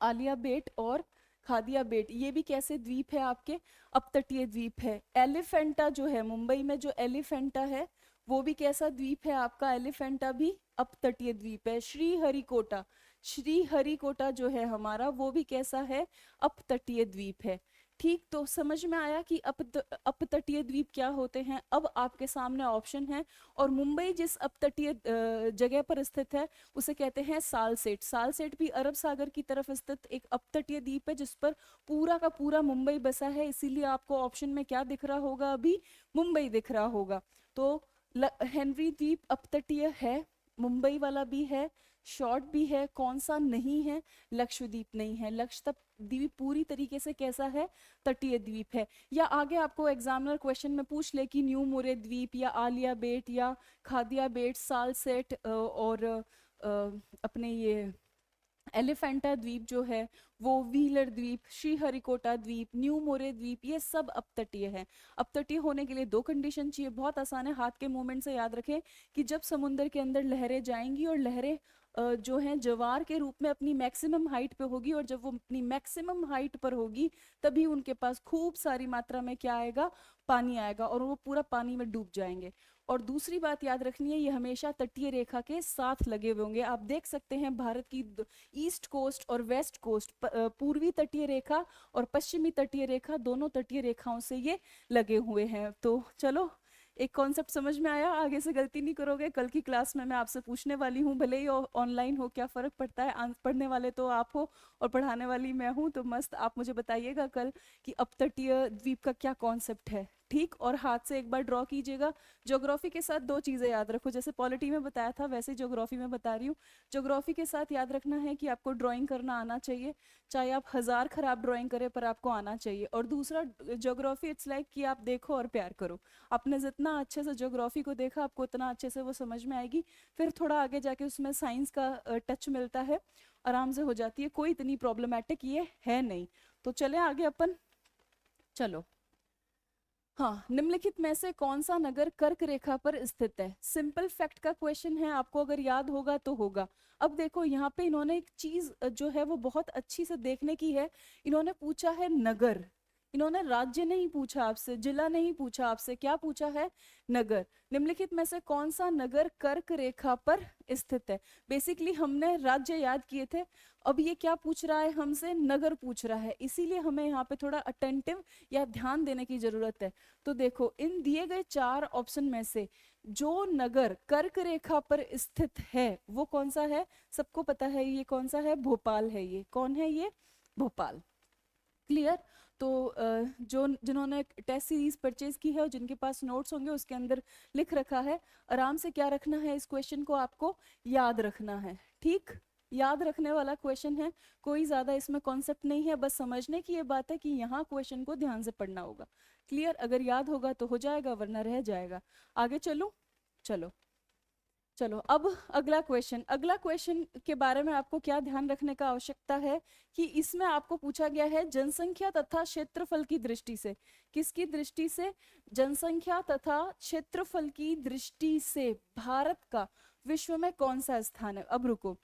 आलिया बेट और खादिया बेट, ये भी कैसे द्वीप है आपके? अपतटीय द्वीप है। एलिफेंटा जो है मुंबई में, जो एलिफेंटा है वो भी कैसा द्वीप है आपका? एलिफेंटा भी अपतटीय द्वीप है। श्रीहरिकोटा, श्रीहरिकोटा जो है हमारा वो भी कैसा है? अपतटीय द्वीप है। ठीक, तो समझ में आया कि अपतटीय द्वीप क्या होते हैं। अब आपके सामने ऑप्शन है, और मुंबई जिस अपतटीय जगह पर स्थित है उसे कहते हैं सालसेट। सालसेट भी अरब सागर की तरफ स्थित एक अपतटीय द्वीप है जिस पर पूरा का पूरा मुंबई बसा है, इसीलिए आपको ऑप्शन में क्या दिख रहा होगा? अभी मुंबई दिख रहा होगा। तो हेनरी द्वीप अपतटीय है, मुंबई वाला भी है, शॉर्ट भी है, कौन सा नहीं है? लक्षद्वीप नहीं है। लक्षद्वीप पूरी तरीके से कैसा है? तटीय द्वीप है। या आगे आपको एग्जामिनर क्वेश्चन में पूछ ले कि न्यू मोरे द्वीप या आलिया बेट या खादिया बेट, सालसेट और अपने ये एलिफेंटा द्वीप जो है वो, व्हीलर द्वीप, श्रीहरिकोटा द्वीप, न्यू मोरे द्वीप, ये सब अपतटीय है। अपतटीय होने के लिए दो कंडीशन चाहिए, बहुत आसान है, हाथ के मूवमेंट से याद रखें कि जब समुद्र के अंदर लहरें जाएंगी और लहरें जो हैं ज्वार के रूप में अपनी मैक्सिमम हाइट पे होगी, और जब वो अपनी मैक्सिमम हाइट पर होगी तभी उनके पास खूब सारी मात्रा में क्या आएगा? पानी आएगा, और वो पूरा पानी में डूब जाएंगे। और दूसरी बात याद रखनी है, ये हमेशा तटीय रेखा के साथ लगे हुए होंगे। आप देख सकते हैं भारत की ईस्ट कोस्ट और वेस्ट कोस्ट, पूर्वी तटीय रेखा और पश्चिमी तटीय रेखा, दोनों तटीय रेखाओं से ये लगे हुए हैं। तो चलो, एक कॉन्सेप्ट समझ में आया। आगे से गलती नहीं करोगे। कल की क्लास में मैं आपसे पूछने वाली हूँ, भले ही ऑनलाइन हो, क्या फर्क पड़ता है, पढ़ने वाले तो आप हो और पढ़ाने वाली मैं हूँ। तो मस्त आप मुझे बताइएगा कल कि अपतटीय द्वीप का क्या कॉन्सेप्ट है। ठीक, और हाथ से एक बार ड्रॉ कीजिएगा। ज्योग्राफी के साथ दो चीजें याद रखो, जैसे पॉलिटी में बताया था वैसे ज्योग्राफी में बता रही हूँ। ज्योग्राफी के साथ याद रखना है कि आपको ड्राइंग करना आना चाहिए, चाहे आप 1000 खराब ड्राइंग करें पर आपको आना चाहिए। और दूसरा, ज्योग्राफी इट्स लाइक कि आप देखो और प्यार करो। आपने जितना अच्छे से ज्योग्राफी को देखा आपको उतना अच्छे से वो समझ में आएगी। फिर थोड़ा आगे जाके उसमें साइंस का टच मिलता है, आराम से हो जाती है, कोई इतनी प्रॉब्लमेटिक ये है नहीं। तो चले आगे अपन। चलो, हाँ, निम्नलिखित में से कौन सा नगर कर्क रेखा पर स्थित है? सिंपल फैक्ट का क्वेश्चन है, आपको अगर याद होगा तो होगा। अब देखो यहाँ पे इन्होंने एक चीज जो है वो बहुत अच्छी से देखने की है। इन्होंने पूछा है नगर, इन्होंने राज्य नहीं पूछा आपसे, जिला नहीं पूछा आपसे, क्या पूछा है? नगर। निम्नलिखित में से कौन सा नगर कर्क रेखा पर स्थित है? बेसिकली हमने राज्य याद किए थे, अब ये क्या पूछ रहा है हमसे? नगर पूछ रहा है, इसीलिए हमें यहाँ पे थोड़ा अटेंटिव या ध्यान देने की जरूरत है। तो देखो, इन दिए गए 4 ऑप्शन में से जो नगर कर्क रेखा पर स्थित है वो कौन सा है? सबको पता है ये कौन सा है? भोपाल है। ये कौन है? ये भोपाल। क्लियर? तो जो जिन्होंने टेस्ट सीरीज परचेज की है और जिनके पास नोट्स होंगे उसके अंदर लिख रखा है। आराम से क्या रखना है? इस क्वेश्चन को आपको याद रखना है। ठीक, याद रखने वाला क्वेश्चन है, कोई ज्यादा इसमें कॉन्सेप्ट नहीं है, बस समझने की ये बात है कि यहाँ क्वेश्चन को ध्यान से पढ़ना होगा। क्लियर? अगर याद होगा तो हो जाएगा, वरना रह जाएगा। आगे चलो। चलो चलो, अब अगला क्वेश्चन। अगला क्वेश्चन के बारे में आपको क्या ध्यान रखने का आवश्यकता है कि इसमें आपको पूछा गया है जनसंख्या तथा क्षेत्रफल की दृष्टि से। किसकी दृष्टि से? जनसंख्या तथा क्षेत्रफल की दृष्टि से भारत का विश्व में कौन सा स्थान है? अब रुको,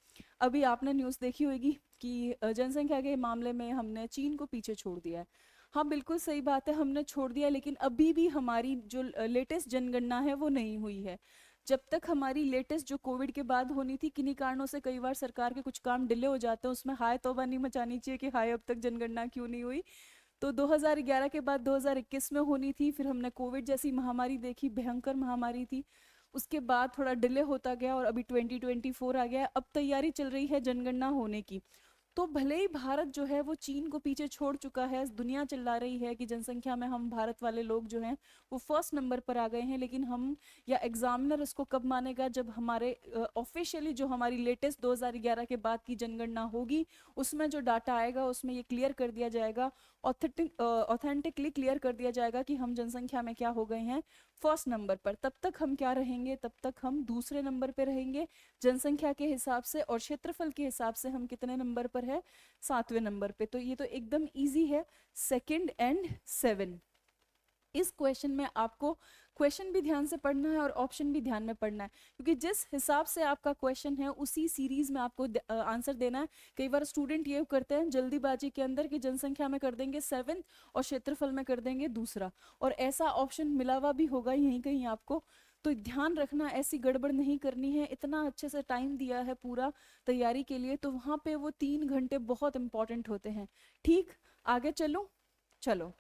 अभी आपने न्यूज़ देखी होगी कि जनसंख्या के मामले में हमने चीन को पीछे छोड़ दिया है। हाँ, बिल्कुल सही बात है, हमने छोड़ दिया, लेकिन अभी भी हमारी जो लेटेस्ट जनगणना है वो नहीं हुई है। जब तक हमारी लेटेस्ट जो कोविड के बाद होनी थी, किन्हीं कारणों से कई बार सरकार के कुछ काम डिले हो जाते हैं, उसमें हाय तौबा नहीं मचानी चाहिए कि हाय अब तक जनगणना क्यों नहीं हुई। तो 2011 के बाद 2021 में होनी थी, फिर हमने कोविड जैसी महामारी देखी, भयंकर महामारी थी। उसके बाद थोड़ा डिले होता गया और अभी 2024 आ गया है, अब तैयारी चल रही है जनगणना होने की। तो भले ही भारत जो है वो चीन को पीछे छोड़ चुका है, दुनिया चिल्ला रही है कि जनसंख्या में हम भारत वाले लोग जो हैं वो फर्स्ट नंबर पर आ गए हैं, लेकिन हम या एग्जामिनर इसको कब मानेगा? जब हमारे ऑफिशियली जो हमारी लेटेस्ट 2011 के बाद की जनगणना होगी, उसमें जो डाटा आएगा उसमें ये क्लियर कर दिया जाएगा, ऑथेंटिकली क्लियर कर दिया जाएगा कि हम जनसंख्या में क्या हो गए हैं? फर्स्ट नंबर पर। तब तक हम क्या रहेंगे? तब तक हम दूसरे नंबर पे रहेंगे जनसंख्या के हिसाब से, और क्षेत्रफल के हिसाब से हम कितने नंबर पर है? 7वें नंबर पे। तो ये तो एकदम इजी है, 2 एंड 7। इस क्वेश्चन में आपको क्वेश्चन भी ध्यान से पढ़ना है और ऑप्शन भी ध्यान में पढ़ना है, क्योंकि जिस हिसाब से आपका क्वेश्चन है उसी सीरीज में आपको आंसर देना है। कई बार स्टूडेंट ये करते हैं जल्दीबाजी के अंदर कि जनसंख्या में कर देंगे 7 और क्षेत्रफल में कर देंगे दूसरा, और ऐसा ऑप्शन मिला हुआ भी होगा यहीं कहीं आपको। तो ध्यान रखना, ऐसी गड़बड़ नहीं करनी है। इतना अच्छे से टाइम दिया है पूरा तैयारी के लिए, तो वहाँ पे वो 3 घंटे बहुत इंपॉर्टेंट होते हैं। ठीक, आगे चलो। चलो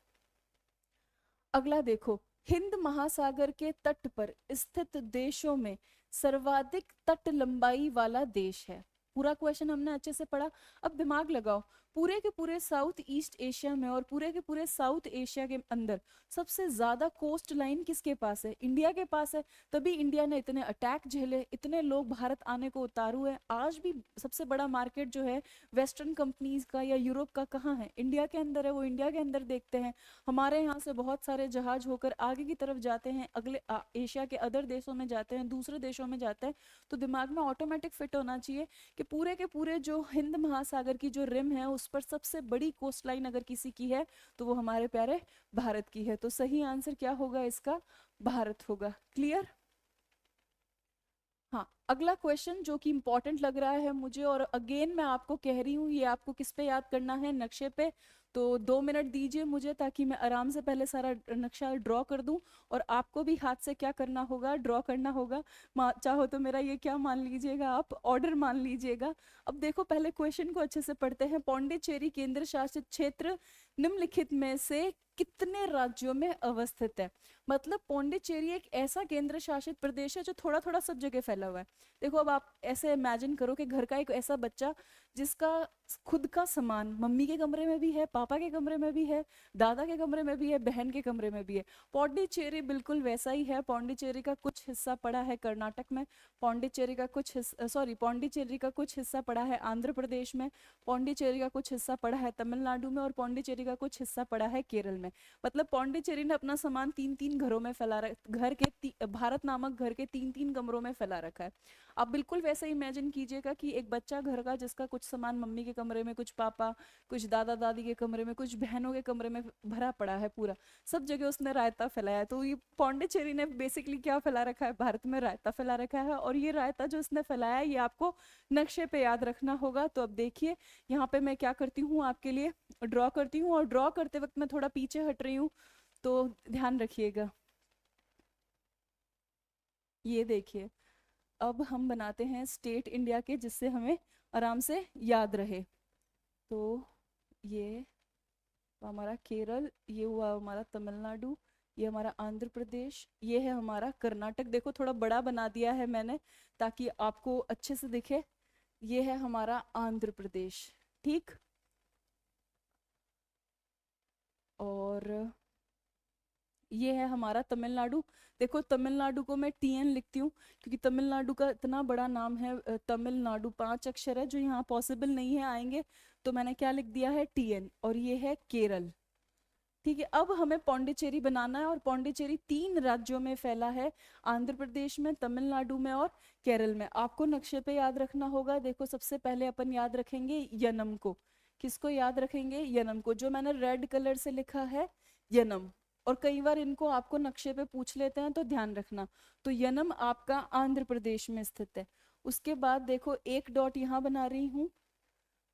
अगला देखो, हिंद महासागर के तट पर स्थित देशों में सर्वाधिक तट लंबाई वाला देश है। पूरा क्वेश्चन हमने अच्छे से पढ़ा। अब दिमाग लगाओ, पूरे के पूरे साउथ ईस्ट एशिया में और पूरे के पूरे साउथ एशिया के अंदर सबसे ज्यादा कोस्ट लाइन किसके पास है? इंडिया के पास है। तभी इंडिया ने इतने अटैक झेले, इतने लोग भारत आने को उतारू है। आज भी सबसे बड़ा मार्केट जो है वेस्टर्न कंपनीज का या यूरोप का कहाँ है? इंडिया के अंदर है। वो इंडिया के अंदर देखते हैं, हमारे यहाँ से बहुत सारे जहाज होकर आगे की तरफ जाते हैं, अगले एशिया के अदर देशों में जाते हैं, दूसरे देशों में जाते हैं। तो दिमाग में ऑटोमेटिक फिट होना चाहिए कि पूरे के पूरे जो हिंद महासागर की जो रिम है उस पर सबसे बड़ी कोस्ट लाइन अगर किसी की है तो वो हमारे प्यारे भारत की है। तो सही आंसर क्या होगा इसका? भारत होगा। क्लियर? हाँ, अगला क्वेश्चन जो कि इंपॉर्टेंट लग रहा है मुझे, और अगेन मैं आपको कह रही हूँ ये आपको किस पे याद करना है? नक्शे पे। तो 2 मिनट दीजिए मुझे ताकि मैं आराम से पहले सारा नक्शा ड्रॉ कर दूं, और आपको भी हाथ से क्या करना होगा? ड्रॉ करना होगा। चाहो तो मेरा ये क्या मान लीजिएगा, आप ऑर्डर मान लीजिएगा। अब देखो, पहले क्वेश्चन को अच्छे से पढ़ते हैं। पौंडीचेरी केंद्र शासित क्षेत्र निम्नलिखित में से कितने राज्यों में अवस्थित है? मतलब पौंडीचेरी एक ऐसा केंद्र शासित प्रदेश है जो थोड़ा थोड़ा सब जगह फैला हुआ है। देखो, अब आप ऐसे इमेजिन करो कि घर का एक ऐसा बच्चा जिसका खुद का सामान मम्मी के कमरे में भी है, पापा के कमरे में भी है, दादा के कमरे में भी है, बहन के कमरे में भी है। पौंडीचेरी बिल्कुल वैसा ही है। पौंडीचेरी का कुछ हिस्सा पड़ा है कर्नाटक में, पौंडीचेरी का कुछ हिस्सा, सॉरी, पौंडीचेरी का कुछ हिस्सा पड़ा है आंध्र प्रदेश में, पौंडीचेरी का कुछ हिस्सा पड़ा है तमिलनाडु में, और पौंडीचेरी का कुछ हिस्सा पड़ा है केरल में। मतलब पौंडीचेरी ने अपना सामान 3-3 घरों में फैला घर के भारत नामक घर के 3-3 कमरों में फैला रखा है। आप बिल्कुल वैसे इमेजिन कीजिएगा कि एक बच्चा घर का जिसका कुछ सामान मम्मी के कमरे में, कुछ पापा, कुछ दादा दादी के कमरे में, कुछ बहनों के कमरे में भरा पड़ा है, पूरा सब जगह उसने रायता फैलाया है। तो ये पौंडीचेरी ने बेसिकली क्या फैला रखा है? भारत में रायता फैला रखा है। और ये रायता जो इसने फैलाया है ये आपको नक्शे पे याद रखना होगा। तो अब देखिए, यहाँ पे मैं क्या करती हूँ आपके लिए, ड्रॉ करती हूँ, और ड्रॉ करते वक्त मैं थोड़ा पीछे हट रही हूँ, तो ध्यान रखिएगा। ये देखिए, अब हम बनाते हैं स्टेट इंडिया के जिससे हमें आराम से याद रहे। तो ये हमारा केरल, ये हुआ हमारा तमिलनाडु, ये हमारा आंध्र प्रदेश, ये है हमारा कर्नाटक। देखो, थोड़ा बड़ा बना दिया है मैंने ताकि आपको अच्छे से दिखे। ये है हमारा आंध्र प्रदेश। ठीक, और ये है हमारा तमिलनाडु। देखो, तमिलनाडु को मैं टीएन लिखती हूँ क्योंकि तमिलनाडु का इतना बड़ा नाम है। तमिलनाडु 5 अक्षर है जो यहाँ पॉसिबल नहीं है आएंगे, तो मैंने क्या लिख दिया है? टीएन। और ये है केरल। ठीक है, अब हमें पौंडीचेरी बनाना है, और पौंडीचेरी 3 राज्यों में फैला है, आंध्र प्रदेश में, तमिलनाडु में और केरल में। आपको नक्शे पे याद रखना होगा। देखो, सबसे पहले अपन याद रखेंगे यनम को। किसको याद रखेंगे? यनम को, जो मैंने रेड कलर से लिखा है, यनम। और कई बार इनको आपको नक्शे पे पूछ लेते हैं तो ध्यान रखना। तो यनम आपका आंध्र प्रदेश में स्थित है। उसके बाद देखो, एक डॉट यहाँ बना रही हूँ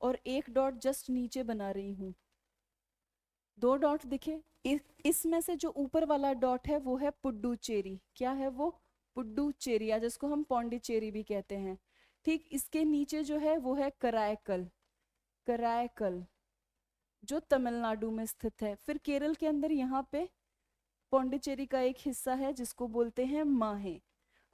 और एक डॉट जस्ट नीचे बना रही हूँ। 2 डॉट दिखे? इसमें से जो ऊपर वाला डॉट है वो है पुडुचेरी। क्या है वो? पुडुचेरी, या जिसको हम पौंडीचेरी भी कहते हैं। ठीक, इसके नीचे जो है वो है कराईकल। कराईकल जो तमिलनाडु में स्थित है। फिर केरल के अंदर यहाँ पे पौंडीचेरी का एक हिस्सा है जिसको बोलते हैं माहे।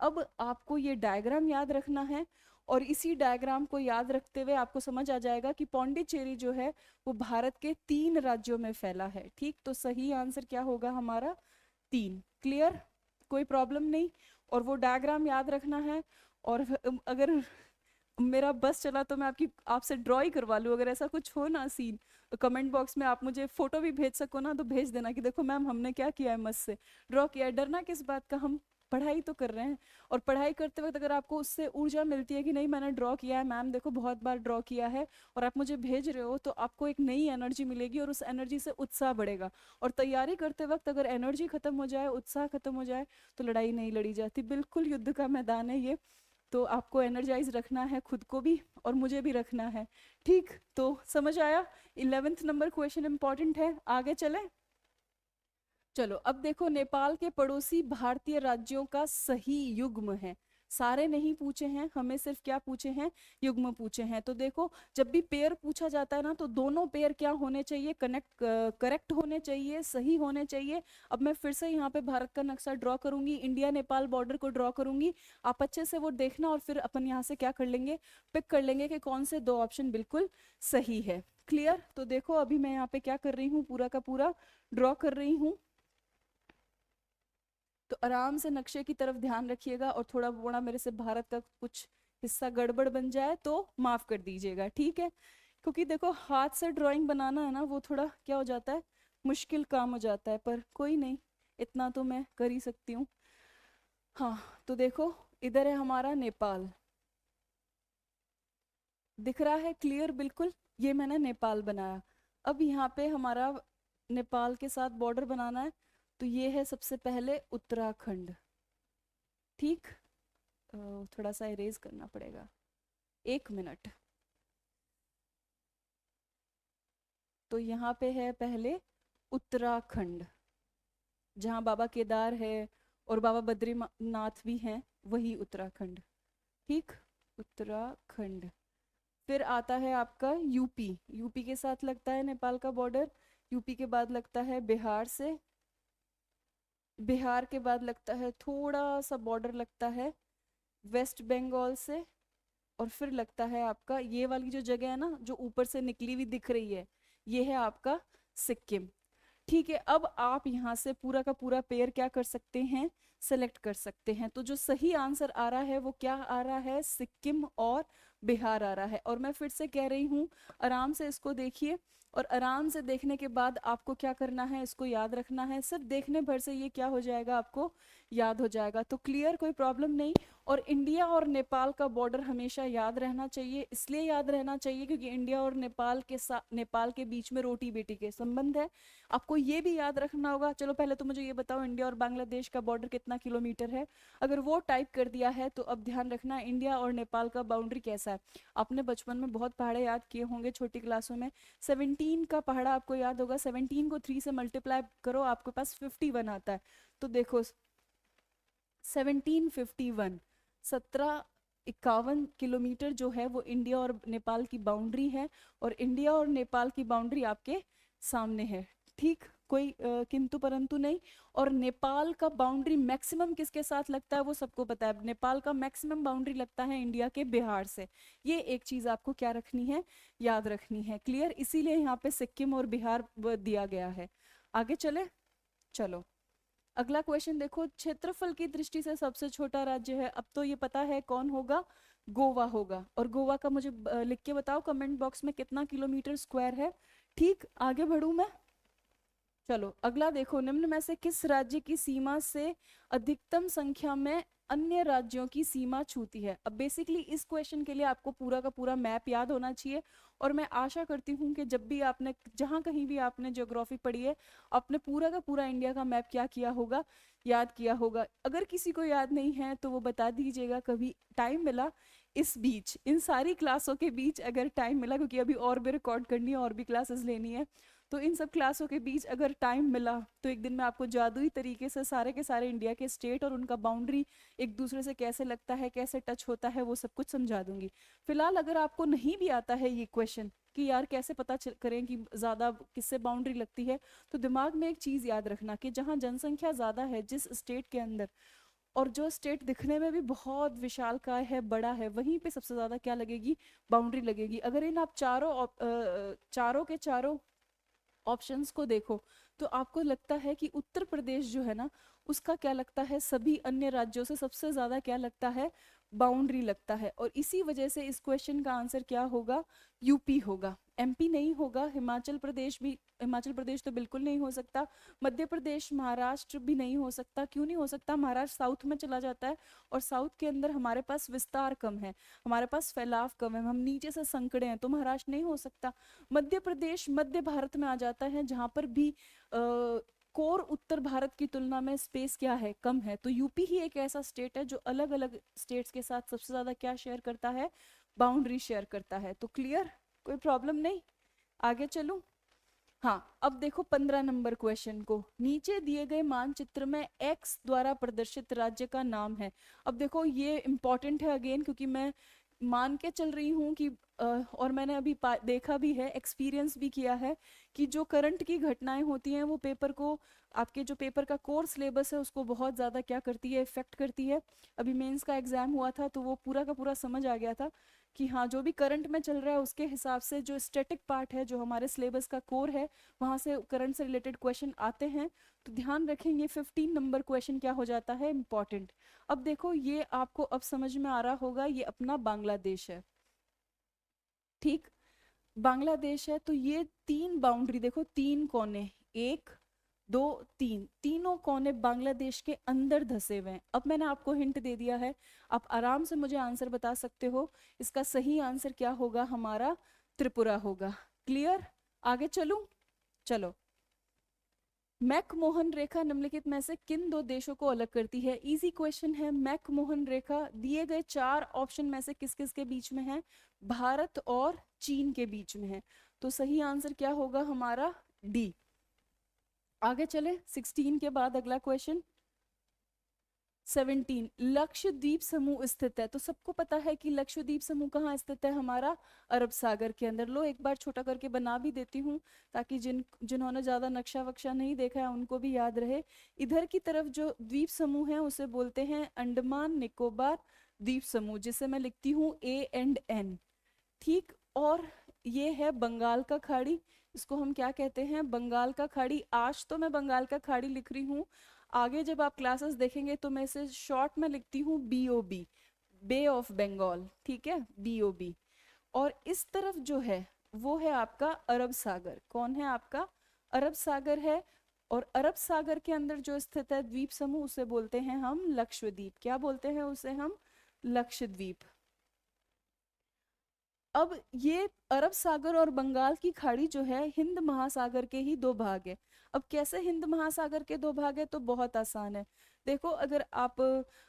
अब आपको ये डायग्राम याद रखना है, और इसी डायग्राम को याद रखते हुए आपको समझ आ जाएगा कि पौंडीचेरी जो है वो भारत के 3 राज्यों में फैला है। ठीक, तो सही आंसर क्या होगा हमारा? 3। क्लियर? कोई प्रॉब्लम नहीं। और वो डायग्राम याद रखना है। और अगर मेरा बस चला तो मैं आपसे ड्रॉ ही करवा लूँ, अगर ऐसा कुछ हो ना सीन, तो कमेंट बॉक्स में आप मुझे फोटो भी भेज सको ना, तो भेज देना कि देखो मैम हमने क्या किया है, मस्त से ड्रॉ किया है। डरना किस बात का? हम पढ़ाई तो कर रहे हैं, और पढ़ाई करते वक्त अगर आपको उससे ऊर्जा मिलती है कि नहीं मैंने ड्रॉ किया है, मैम देखो बहुत बार ड्रॉ किया है, और आप मुझे भेज रहे हो, तो आपको एक नई एनर्जी मिलेगी और उस एनर्जी से उत्साह बढ़ेगा। और तैयारी करते वक्त अगर एनर्जी खत्म हो जाए, उत्साह खत्म हो जाए, तो लड़ाई नहीं लड़ी जाती। बिल्कुल युद्ध का मैदान है ये। तो आपको एनर्जाइज रखना है, खुद को भी और मुझे भी रखना है। ठीक, तो समझ आया? 11th नंबर क्वेश्चन इंपॉर्टेंट है। आगे चले। चलो अब देखो, नेपाल के पड़ोसी भारतीय राज्यों का सही युग्म है। सारे नहीं पूछे हैं, हमें सिर्फ क्या पूछे हैं, युग्म पूछे हैं। तो देखो, जब भी पेयर पूछा जाता है ना, तो दोनों पेयर क्या होने चाहिए, करेक्ट होने चाहिए, सही होने चाहिए। अब मैं फिर से यहाँ पे भारत का नक्शा ड्रॉ करूंगी, इंडिया नेपाल बॉर्डर को ड्रॉ करूंगी। आप अच्छे से वो देखना, और फिर अपन यहाँ से क्या कर लेंगे, पिक कर लेंगे कि कौन से दो ऑप्शन बिल्कुल सही है। क्लियर? तो देखो अभी मैं यहाँ पे क्या कर रही हूँ, पूरा का पूरा ड्रॉ कर रही हूँ। तो आराम से नक्शे की तरफ ध्यान रखिएगा, और थोड़ा बड़ा मेरे से भारत का कुछ हिस्सा गड़बड़ बन जाए तो माफ कर दीजिएगा, ठीक है? क्योंकि देखो, हाथ से ड्राइंग बनाना है ना, वो थोड़ा क्या हो जाता है, मुश्किल काम हो जाता है, पर कोई नहीं, इतना तो मैं कर ही सकती हूँ। हाँ, तो देखो, इधर है हमारा नेपाल, दिख रहा है क्लियर बिल्कुल? ये मैंने नेपाल बनाया। अब यहाँ पे हमारा नेपाल के साथ बॉर्डर बनाना है, तो ये है सबसे पहले उत्तराखंड। ठीक, थोड़ा सा इरेज करना पड़ेगा, 1 मिनट। तो यहाँ पे है पहले उत्तराखंड, जहाँ बाबा केदार है और बाबा बद्रीनाथ भी हैं, वही उत्तराखंड। ठीक, उत्तराखंड। फिर आता है आपका यूपी, यूपी के साथ लगता है नेपाल का बॉर्डर। यूपी के बाद लगता है बिहार से, बिहार के बाद लगता है थोड़ा सा बॉर्डर लगता है वेस्ट बंगाल से, और फिर लगता है आपका ये वाली जो जगह है ना, जो ऊपर से निकली हुई दिख रही है, ये है आपका सिक्किम। ठीक है, अब आप यहाँ से पूरा का पूरा पेयर क्या कर सकते हैं, सेलेक्ट कर सकते हैं। तो जो सही आंसर आ रहा है वो क्या आ रहा है, सिक्किम और बिहार आ रहा है। और मैं फिर से कह रही हूँ, आराम से इसको देखिए, और आराम से देखने के बाद आपको क्या करना है, इसको याद रखना है। सिर्फ देखने भर से ये क्या हो जाएगा, आपको याद हो जाएगा। तो क्लियर, कोई प्रॉब्लम नहीं। और इंडिया और नेपाल का बॉर्डर हमेशा याद रहना चाहिए, इसलिए याद रहना चाहिए क्योंकि इंडिया और नेपाल के साथ, नेपाल के बीच में रोटी बेटी के संबंध है। आपको ये भी याद रखना होगा। चलो पहले तो मुझे ये बताओ, इंडिया और बांग्लादेश का बॉर्डर कितना किलोमीटर है? अगर वो टाइप कर दिया है तो अब ध्यान रखना, इंडिया और नेपाल का बाउंड्री कैसा है। आपने बचपन में बहुत पहाड़े याद किए होंगे छोटी क्लासों में। 17 का पहाड़ा आपको याद होगा, 17 को 3 से मल्टीप्लाई करो, आपके पास 51 आता है। तो देखो, 1751, 1751 जो है वो इंडिया और नेपाल की बाउंड्री है, और इंडिया और नेपाल की बाउंड्री आपके सामने है। ठीक, कोई किंतु परंतु नहीं। और नेपाल का बाउंड्री मैक्सिमम किसके साथ लगता है वो सबको पता है, नेपाल का मैक्सिमम बाउंड्री लगता है इंडिया के बिहार से। ये एक चीज आपको क्या रखनी है, याद रखनी है। क्लियर? इसीलिए यहाँ पे सिक्किम और बिहार दिया गया है। आगे चले, चलो अगला क्वेश्चन देखो। क्षेत्रफल की दृष्टि से सबसे छोटा राज्य है, अब तो ये पता है कौन होगा, गोवा होगा। और गोवा का मुझे लिख के बताओ कमेंट बॉक्स में कितना किलोमीटर स्क्वायर है। ठीक, आगे बढ़ूं मैं? चलो अगला देखो, निम्न में से किस राज्य की सीमा से अधिकतम संख्या में अन्य राज्यों की सीमा छूती है? अब बेसिकली इस क्वेश्चन के लिए आपको पूरा का पूरा मैप याद होना चाहिए। और मैं आशा करती हूँ कि जब भी आपने, जहाँ कहीं भी आपने ज्योग्राफी पढ़ी है, आपने पूरा का पूरा इंडिया का मैप क्या किया होगा, याद किया होगा। अगर किसी को याद नहीं है तो वो बता दीजिएगा, कभी टाइम मिला इस बीच, इन सारी क्लासों के बीच अगर टाइम मिला, क्योंकि अभी और भी रिकॉर्ड करनी है और भी क्लासेस लेनी है, तो इन सब क्लासों के बीच अगर टाइम मिला तो एक दिन मैं आपको जादुई तरीके से सारे के सारे इंडिया के स्टेट और उनका बाउंड्री एक दूसरे से कैसे लगता है, कैसे टच होता है, वो सब कुछ समझा दूंगी। फिलहाल अगर आपको नहीं भी आता है ये क्वेश्चन कि यार कैसे पता करें कि ज्यादा किससे बाउंड्री लगती है, तो दिमाग में एक चीज याद रखना कि जहाँ जनसंख्या ज्यादा है जिस स्टेट के अंदर, और जो स्टेट दिखने में भी बहुत विशालकाय है, बड़ा है, वहीं पे सबसे ज्यादा क्या लगेगी, बाउंड्री लगेगी। अगर इन आप चारों के चारों ऑप्शंस को देखो, तो आपको लगता है कि उत्तर प्रदेश जो है ना, उसका क्या लगता है, सभी अन्य राज्यों से सबसे ज्यादा क्या लगता है, बाउंड्री लगता है। और इसी वजह से इस क्वेश्चन का आंसर क्या होगा, यूपी होगा। एमपी नहीं होगा, हिमाचल प्रदेश भी, हिमाचल प्रदेश तो बिल्कुल नहीं हो सकता। मध्य प्रदेश, महाराष्ट्र भी नहीं हो सकता। क्यों नहीं हो सकता, महाराष्ट्र साउथ में चला जाता है, और साउथ के अंदर हमारे पास विस्तार कम है, हमारे पास फैलाव कम है, हम नीचे से संकड़े हैं, तो महाराष्ट्र नहीं हो सकता। मध्य प्रदेश मध्य भारत में आ जाता है, जहां पर भी कोर उत्तर भारत की तुलना में स्पेस क्या है, कम है। तो यूपी ही एक ऐसा स्टेट है जो अलग अलग स्टेट्स के साथ सबसे ज्यादा क्या शेयर करता है, बाउंड्री शेयर करता है। तो क्लियर, कोई प्रॉब्लम नहीं, आगे चलूं? हाँ, अब देखो 15 नंबर क्वेश्चन को। नीचे दिए गए मानचित्र में एक्स द्वारा प्रदर्शित राज्य का नाम है। अब देखो ये इम्पोर्टेंट है अगेन, क्योंकि मैं मान के चल रही हूँ कि और मैंने अभी देखा भी है, एक्सपीरियंस भी किया है कि जो करंट की घटनाएं होती हैं वो पेपर को, आपके जो पेपर का कोर सिलेबस है उसको बहुत ज़्यादा क्या करती है, इफेक्ट करती है। अभी मेंस का एग्जाम हुआ था तो वो पूरा का पूरा समझ आ गया था कि हाँ, जो भी करंट में चल रहा है उसके हिसाब से जो स्टैटिक पार्ट है, जो हमारे सिलेबस का कोर है, वहाँ से करंट से रिलेटेड क्वेश्चन आते हैं। तो ध्यान रखेंगे 15 नंबर क्वेश्चन क्या हो जाता है, इंपॉर्टेंट। अब देखो ये आपको अब समझ में आ रहा होगा, ये अपना बांग्लादेश है, ठीक। बांग्लादेश है तो ये तीन बाउंड्री देखो, तीन कोने, एक दो तीन, तीनों कोने बांग्लादेश के अंदर धसे हुए हैं। अब मैंने आपको हिंट दे दिया है, आप आराम से मुझे आंसर बता सकते हो। इसका सही आंसर क्या होगा हमारा, त्रिपुरा होगा। क्लियर, आगे चलूं, चलो। मैकमोहन रेखा निम्नलिखित में से किन दो देशों को अलग करती है। इजी क्वेश्चन है। मैकमोहन रेखा दिए गए चार ऑप्शन में से किस किस के बीच में है, भारत और चीन के बीच में है। तो सही आंसर क्या होगा हमारा, डी। आगे चले, 16 के बाद अगला क्वेश्चन 17। लक्षद्वीप समूह स्थित है। तो सबको पता है कि लक्षद्वीप समूह कहाँ स्थित है, हमारा अरब सागर के अंदर। लो एक बार छोटा करके बना भी देती हूँ ताकि जिन्होंने ज्यादा नक्शा वक्शा नहीं देखा है उनको भी याद रहे। इधर की तरफ जो द्वीप समूह है उसे बोलते हैं अंडमान निकोबार द्वीप समूह, जिसे मैं लिखती हूँ A&N, ठीक। और ये है बंगाल का खाड़ी, इसको हम क्या कहते हैं, बंगाल का खाड़ी। आज तो मैं बंगाल का खाड़ी लिख रही हूँ, आगे जब आप क्लासेस देखेंगे तो मैं इसे शॉर्ट में लिखती हूँ BOB, बे ऑफ बंगाल, ठीक है, BOB। और इस तरफ जो है वो है आपका अरब सागर। कौन है आपका, अरब सागर है। और अरब सागर के अंदर जो स्थित है द्वीप समूह उसे बोलते हैं हम लक्षद्वीप। क्या बोलते हैं उसे हम, लक्षद्वीप। अब ये अरब सागर और बंगाल की खाड़ी जो है हिंद महासागर के ही दो भाग है। अब कैसे हिंद महासागर के दो भाग है, तो बहुत आसान है। देखो अगर आप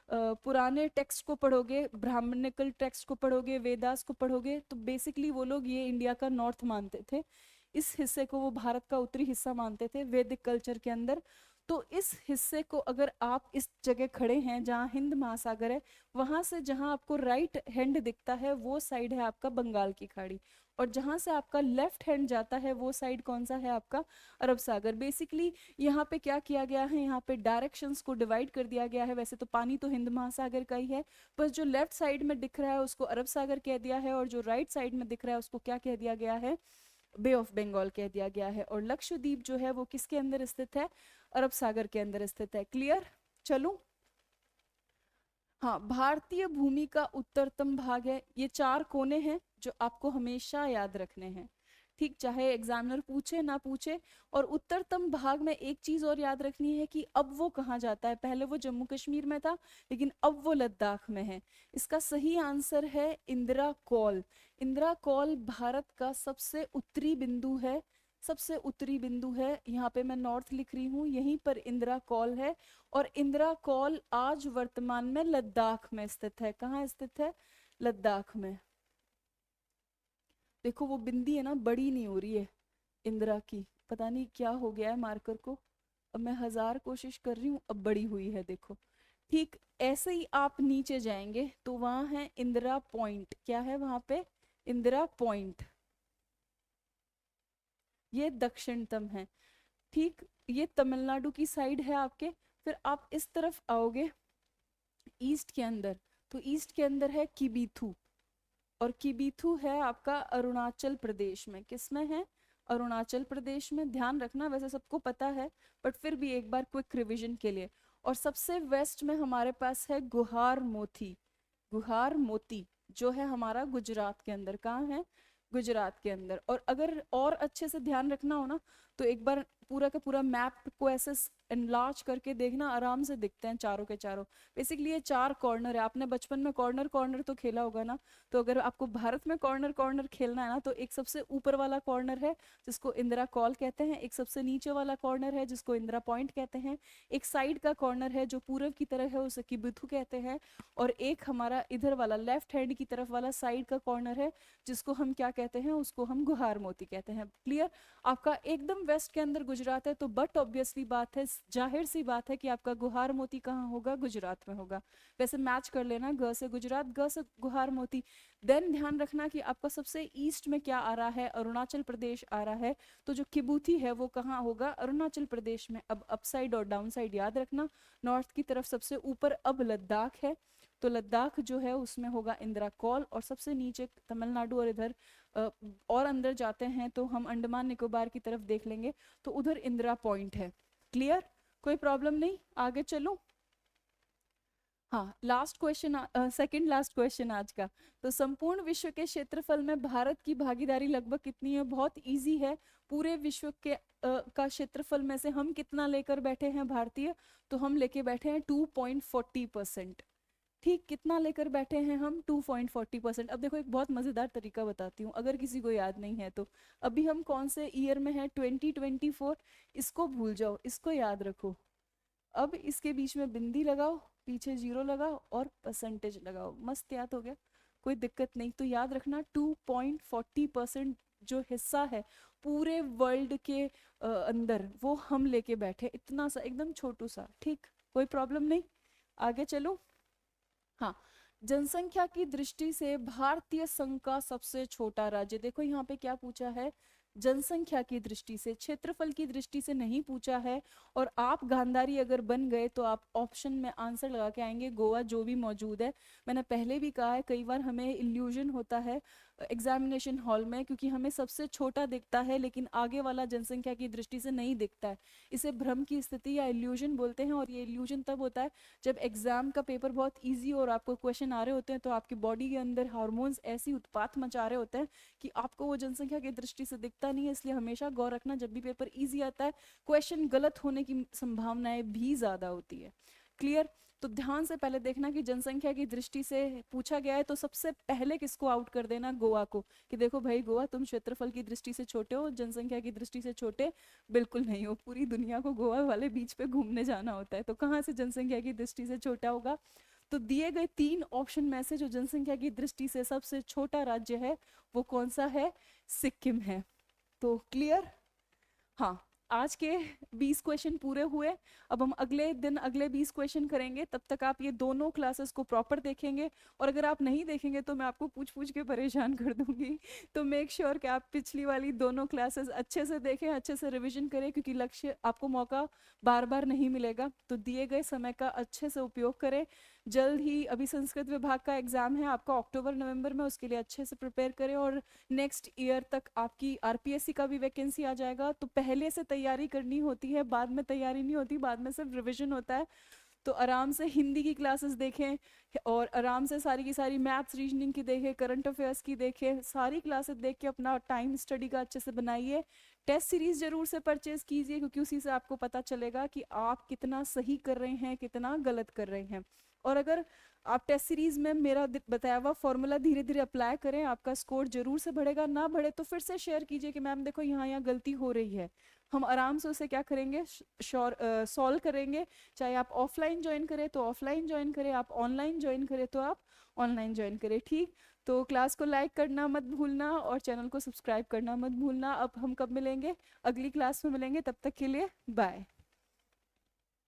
पुराने टेक्स्ट को पढ़ोगे, ब्राह्मणिकल टेक्स्ट को पढ़ोगे, वेदास को पढ़ोगे, तो बेसिकली वो लोग ये इंडिया का नॉर्थ मानते थे, इस हिस्से को वो भारत का उत्तरी हिस्सा मानते थे वैदिक कल्चर के अंदर। तो इस हिस्से को अगर आप इस जगह खड़े हैं जहाँ हिंद महासागर है, वहां से जहां आपको राइट हैंड दिखता है वो साइड है आपका बंगाल की खाड़ी, और जहां से आपका लेफ्ट हैंड जाता है वो साइड कौन सा है आपका, अरब सागर। बेसिकली यहाँ पे क्या किया गया है, यहाँ पे डायरेक्शंस को डिवाइड कर दिया गया है। वैसे तो पानी तो हिंद महासागर का ही है, पर जो लेफ्ट साइड में दिख रहा है उसको अरब सागर कह दिया है, और जो राइट साइड में दिख रहा है उसको क्या कह दिया गया है, बे ऑफ बंगाल कह दिया गया है। और लक्षद्वीप जो है वो किसके अंदर स्थित है, अरब सागर के अंदर स्थित है। क्लियर, चलूं। हाँ, भारतीय भूमि का उत्तरतम भाग है। ये चार कोने हैं जो आपको हमेशा याद रखने हैं, ठीक, चाहे एग्जामिनर पूछे ना पूछे। और उत्तरतम भाग में एक चीज और याद रखनी है कि अब वो कहाँ जाता है, पहले वो जम्मू कश्मीर में था लेकिन अब वो लद्दाख में है। इसका सही आंसर है इंदिरा कौल। इंदिरा कौल भारत का सबसे उत्तरी बिंदु है, सबसे उत्तरी बिंदु है। यहाँ पे मैं नॉर्थ लिख रही हूँ, यहीं पर इंदिरा कौल है। और इंदिरा कौल आज वर्तमान में लद्दाख में स्थित है। कहाँ स्थित है, लद्दाख में। देखो वो बिंदी है ना, बड़ी नहीं हो रही है इंदिरा की, पता नहीं क्या हो गया है मार्कर को। अब मैं 1000 कोशिश कर रही हूँ, अब बड़ी हुई है देखो, ठीक। ऐसे ही आप नीचे जाएंगे तो वहां है इंदिरा पॉइंट। क्या है वहां पे, इंदिरा पॉइंट, ये दक्षिणतम है, ठीक। ये तमिलनाडु की साइड है आपके। फिर आप इस तरफ आओगे ईस्ट के अंदर, तो ईस्ट के अंदर है किबीथू, और किबीथू है आपका अरुणाचल प्रदेश में। किस में है, अरुणाचल प्रदेश में। ध्यान रखना, वैसे सबको पता है बट फिर भी एक बार क्विक रिवीजन के लिए। और सबसे वेस्ट में हमारे पास है गुहार मोती, गुहार मोती जो है हमारा गुजरात के अंदर। कहाँ है, गुजरात के अंदर। और अगर और अच्छे से ध्यान रखना हो ना, तो एक बार पूरा का पूरा मैप को ऐसे एनलार्ज करके देखना, आराम से दिखते हैं चारों के चारों। बेसिकली ये 4 कॉर्नर है। आपने बचपन में कॉर्नर कॉर्नर तो खेला होगा ना, तो अगर आपको भारत में कॉर्नर कॉर्नर खेलना है ना, तो एक सबसे ऊपर वाला कॉर्नर है जिसको इंदिरा कॉल कहते हैं, एक सबसे नीचे वाला कॉर्नर है जिसको इंदिरा पॉइंट कहते हैं, एक साइड का कॉर्नर है जो पूरब की तरफ है उसे किबिथु कहते हैं, और एक हमारा इधर वाला लेफ्ट हैंड की तरफ वाला साइड का कॉर्नर है जिसको हम क्या कहते हैं, उसको हम गुहार मोती कहते हैं। क्लियर? आपका एकदम वेस्ट के अंदर गुजरात है, तो बट ऑब्वियसली बात है, जाहिर सी बात है कि आपका गुहार मोती कहाँ होगा, गुजरात में होगा। वैसे मैच कर लेना, ग से गुजरात, ग से गुहार मोती। देन ध्यान रखना कि आपका सबसे ईस्ट में क्या आ रहा है, अरुणाचल प्रदेश आ रहा है, तो जो किबूथी है वो कहाँ होगा, अरुणाचल प्रदेश में। अब अपसाइड और डाउन साइड याद रखना। नॉर्थ की तरफ सबसे ऊपर अब लद्दाख है, तो लद्दाख जो है उसमें होगा इंदिरा कॉल, और सबसे नीचे तमिलनाडु, और इधर और अंदर जाते हैं तो हम अंडमान निकोबार की तरफ देख लेंगे, तो उधर इंदिरा पॉइंट है। क्लियर? कोई प्रॉब्लम नहीं, आगे चलो। हाँ, last question, second last question आज का। तो संपूर्ण विश्व के क्षेत्रफल में भारत की भागीदारी लगभग कितनी है? बहुत इजी है। पूरे विश्व के का क्षेत्रफल में से हम कितना लेकर बैठे हैं भारतीय? तो हम लेके बैठे हैं 2.40%। ठीक, कितना लेकर बैठे हैं हम? 2.40%। अब देखो एक बहुत मजेदार तरीका बताती हूँ, अगर किसी को याद नहीं है तो। अभी हम कौन से ईयर में हैं? 2024। इसको भूल जाओ, इसको याद रखो। अब इसके बीच में बिंदी लगाओ, पीछे जीरो लगाओ और परसेंटेज लगाओ, मस्त याद हो गया, कोई दिक्कत नहीं। तो याद रखना 2.40% जो हिस्सा है पूरे वर्ल्ड के अंदर, वो हम लेके बैठे, इतना सा एकदम छोटू सा। ठीक, कोई प्रॉब्लम नहीं, आगे चलो। हाँ, जनसंख्या की दृष्टि से भारतीय संघ का सबसे छोटा राज्य, देखो यहाँ पे क्या पूछा है, जनसंख्या की दृष्टि से, क्षेत्रफल की दृष्टि से नहीं पूछा है। और आप गांधारी अगर बन गए तो आप ऑप्शन में आंसर लगा के आएंगे गोवा, जो भी मौजूद है। मैंने पहले भी कहा है, कई बार हमें इल्यूजन होता है एग्जामिनेशन हॉल में, क्योंकि हमें सबसे छोटा दिखता है लेकिन आगे वाला जनसंख्या की दृष्टि से नहीं दिखता है। इसे भ्रम की स्थिति या इल्यूजन बोलते हैं, और ये इल्यूजन तब होता है जब एग्जाम का पेपर बहुत इजी और आपको क्वेश्चन आ रहे होते हैं, तो आपकी बॉडी के अंदर हार्मोन्स ऐसी उत्पात मचा रहे होते हैं कि आपको वो जनसंख्या की दृष्टि से दिखता नहीं है। इसलिए हमेशा गौर रखना, जब भी पेपर इजी आता है क्वेश्चन गलत होने की संभावनाएं भी ज्यादा होती है। क्लियर? तो ध्यान से पहले देखना कि जनसंख्या की दृष्टि से पूछा गया है तो सबसे पहले किसको आउट कर देना, गोवा को, कि देखो भाई गोवा तुम क्षेत्रफल की दृष्टि से छोटे हो, जनसंख्या की दृष्टि से छोटे बिल्कुल नहीं हो। पूरी दुनिया को गोवा वाले बीच पे घूमने जाना होता है, तो कहाँ से जनसंख्या की दृष्टि से छोटा होगा? तो दिए गए 3 ऑप्शन में से जो जनसंख्या की दृष्टि से सबसे छोटा राज्य है वो कौन सा है? सिक्किम है। तो क्लियर? हाँ, आज के 20 क्वेश्चन पूरे हुए। अब हम अगले दिन अगले 20 क्वेश्चन करेंगे, तब तक आप ये दोनों क्लासेस को प्रॉपर देखेंगे, और अगर आप नहीं देखेंगे तो मैं आपको पूछ पूछ के परेशान कर दूंगी। तो मेक श्योर कि आप पिछली वाली दोनों क्लासेस अच्छे से देखें, अच्छे से रिवीजन करें, क्योंकि लक्ष्य आपको मौका बार बार नहीं मिलेगा। तो दिए गए समय का अच्छे से उपयोग करें। जल्द ही अभी संस्कृत विभाग का एग्जाम है आपका अक्टूबर नवंबर में, उसके लिए अच्छे से प्रिपेयर करें, और नेक्स्ट ईयर तक आपकी आरपीएससी का भी वैकेंसी आ जाएगा। तो पहले से तैयारी करनी होती है, बाद में तैयारी नहीं होती, बाद में सिर्फ रिवीजन होता है। तो आराम से हिंदी की क्लासेस देखें, और आराम से सारी की सारी मैथ्स रीजनिंग की देखें, करंट अफेयर्स की देखें, सारी क्लासेस देख के अपना टाइम स्टडी का अच्छे से बनाइए। टेस्ट सीरीज जरूर से परचेज कीजिए, क्योंकि उसी से आपको पता चलेगा कि आप कितना सही कर रहे हैं, कितना गलत कर रहे हैं। और अगर आप टेस्ट सीरीज में मेरा बताया हुआ फॉर्मूला धीरे धीरे अप्लाई करें, आपका स्कोर जरूर से बढ़ेगा। ना बढ़े तो फिर से शेयर कीजिए कि मैम देखो यहाँ यहाँ गलती हो रही है, हम आराम से उसे क्या करेंगे, सॉल्व करेंगे। चाहे आप ऑफलाइन ज्वाइन करें तो ऑफलाइन ज्वाइन करें, आप ऑनलाइन ज्वाइन करें तो आप ऑनलाइन ज्वाइन करें। ठीक, तो क्लास को लाइक करना मत भूलना, और चैनल को सब्सक्राइब करना मत भूलना। अब हम कब मिलेंगे? अगली क्लास में मिलेंगे, तब तक के लिए बाय।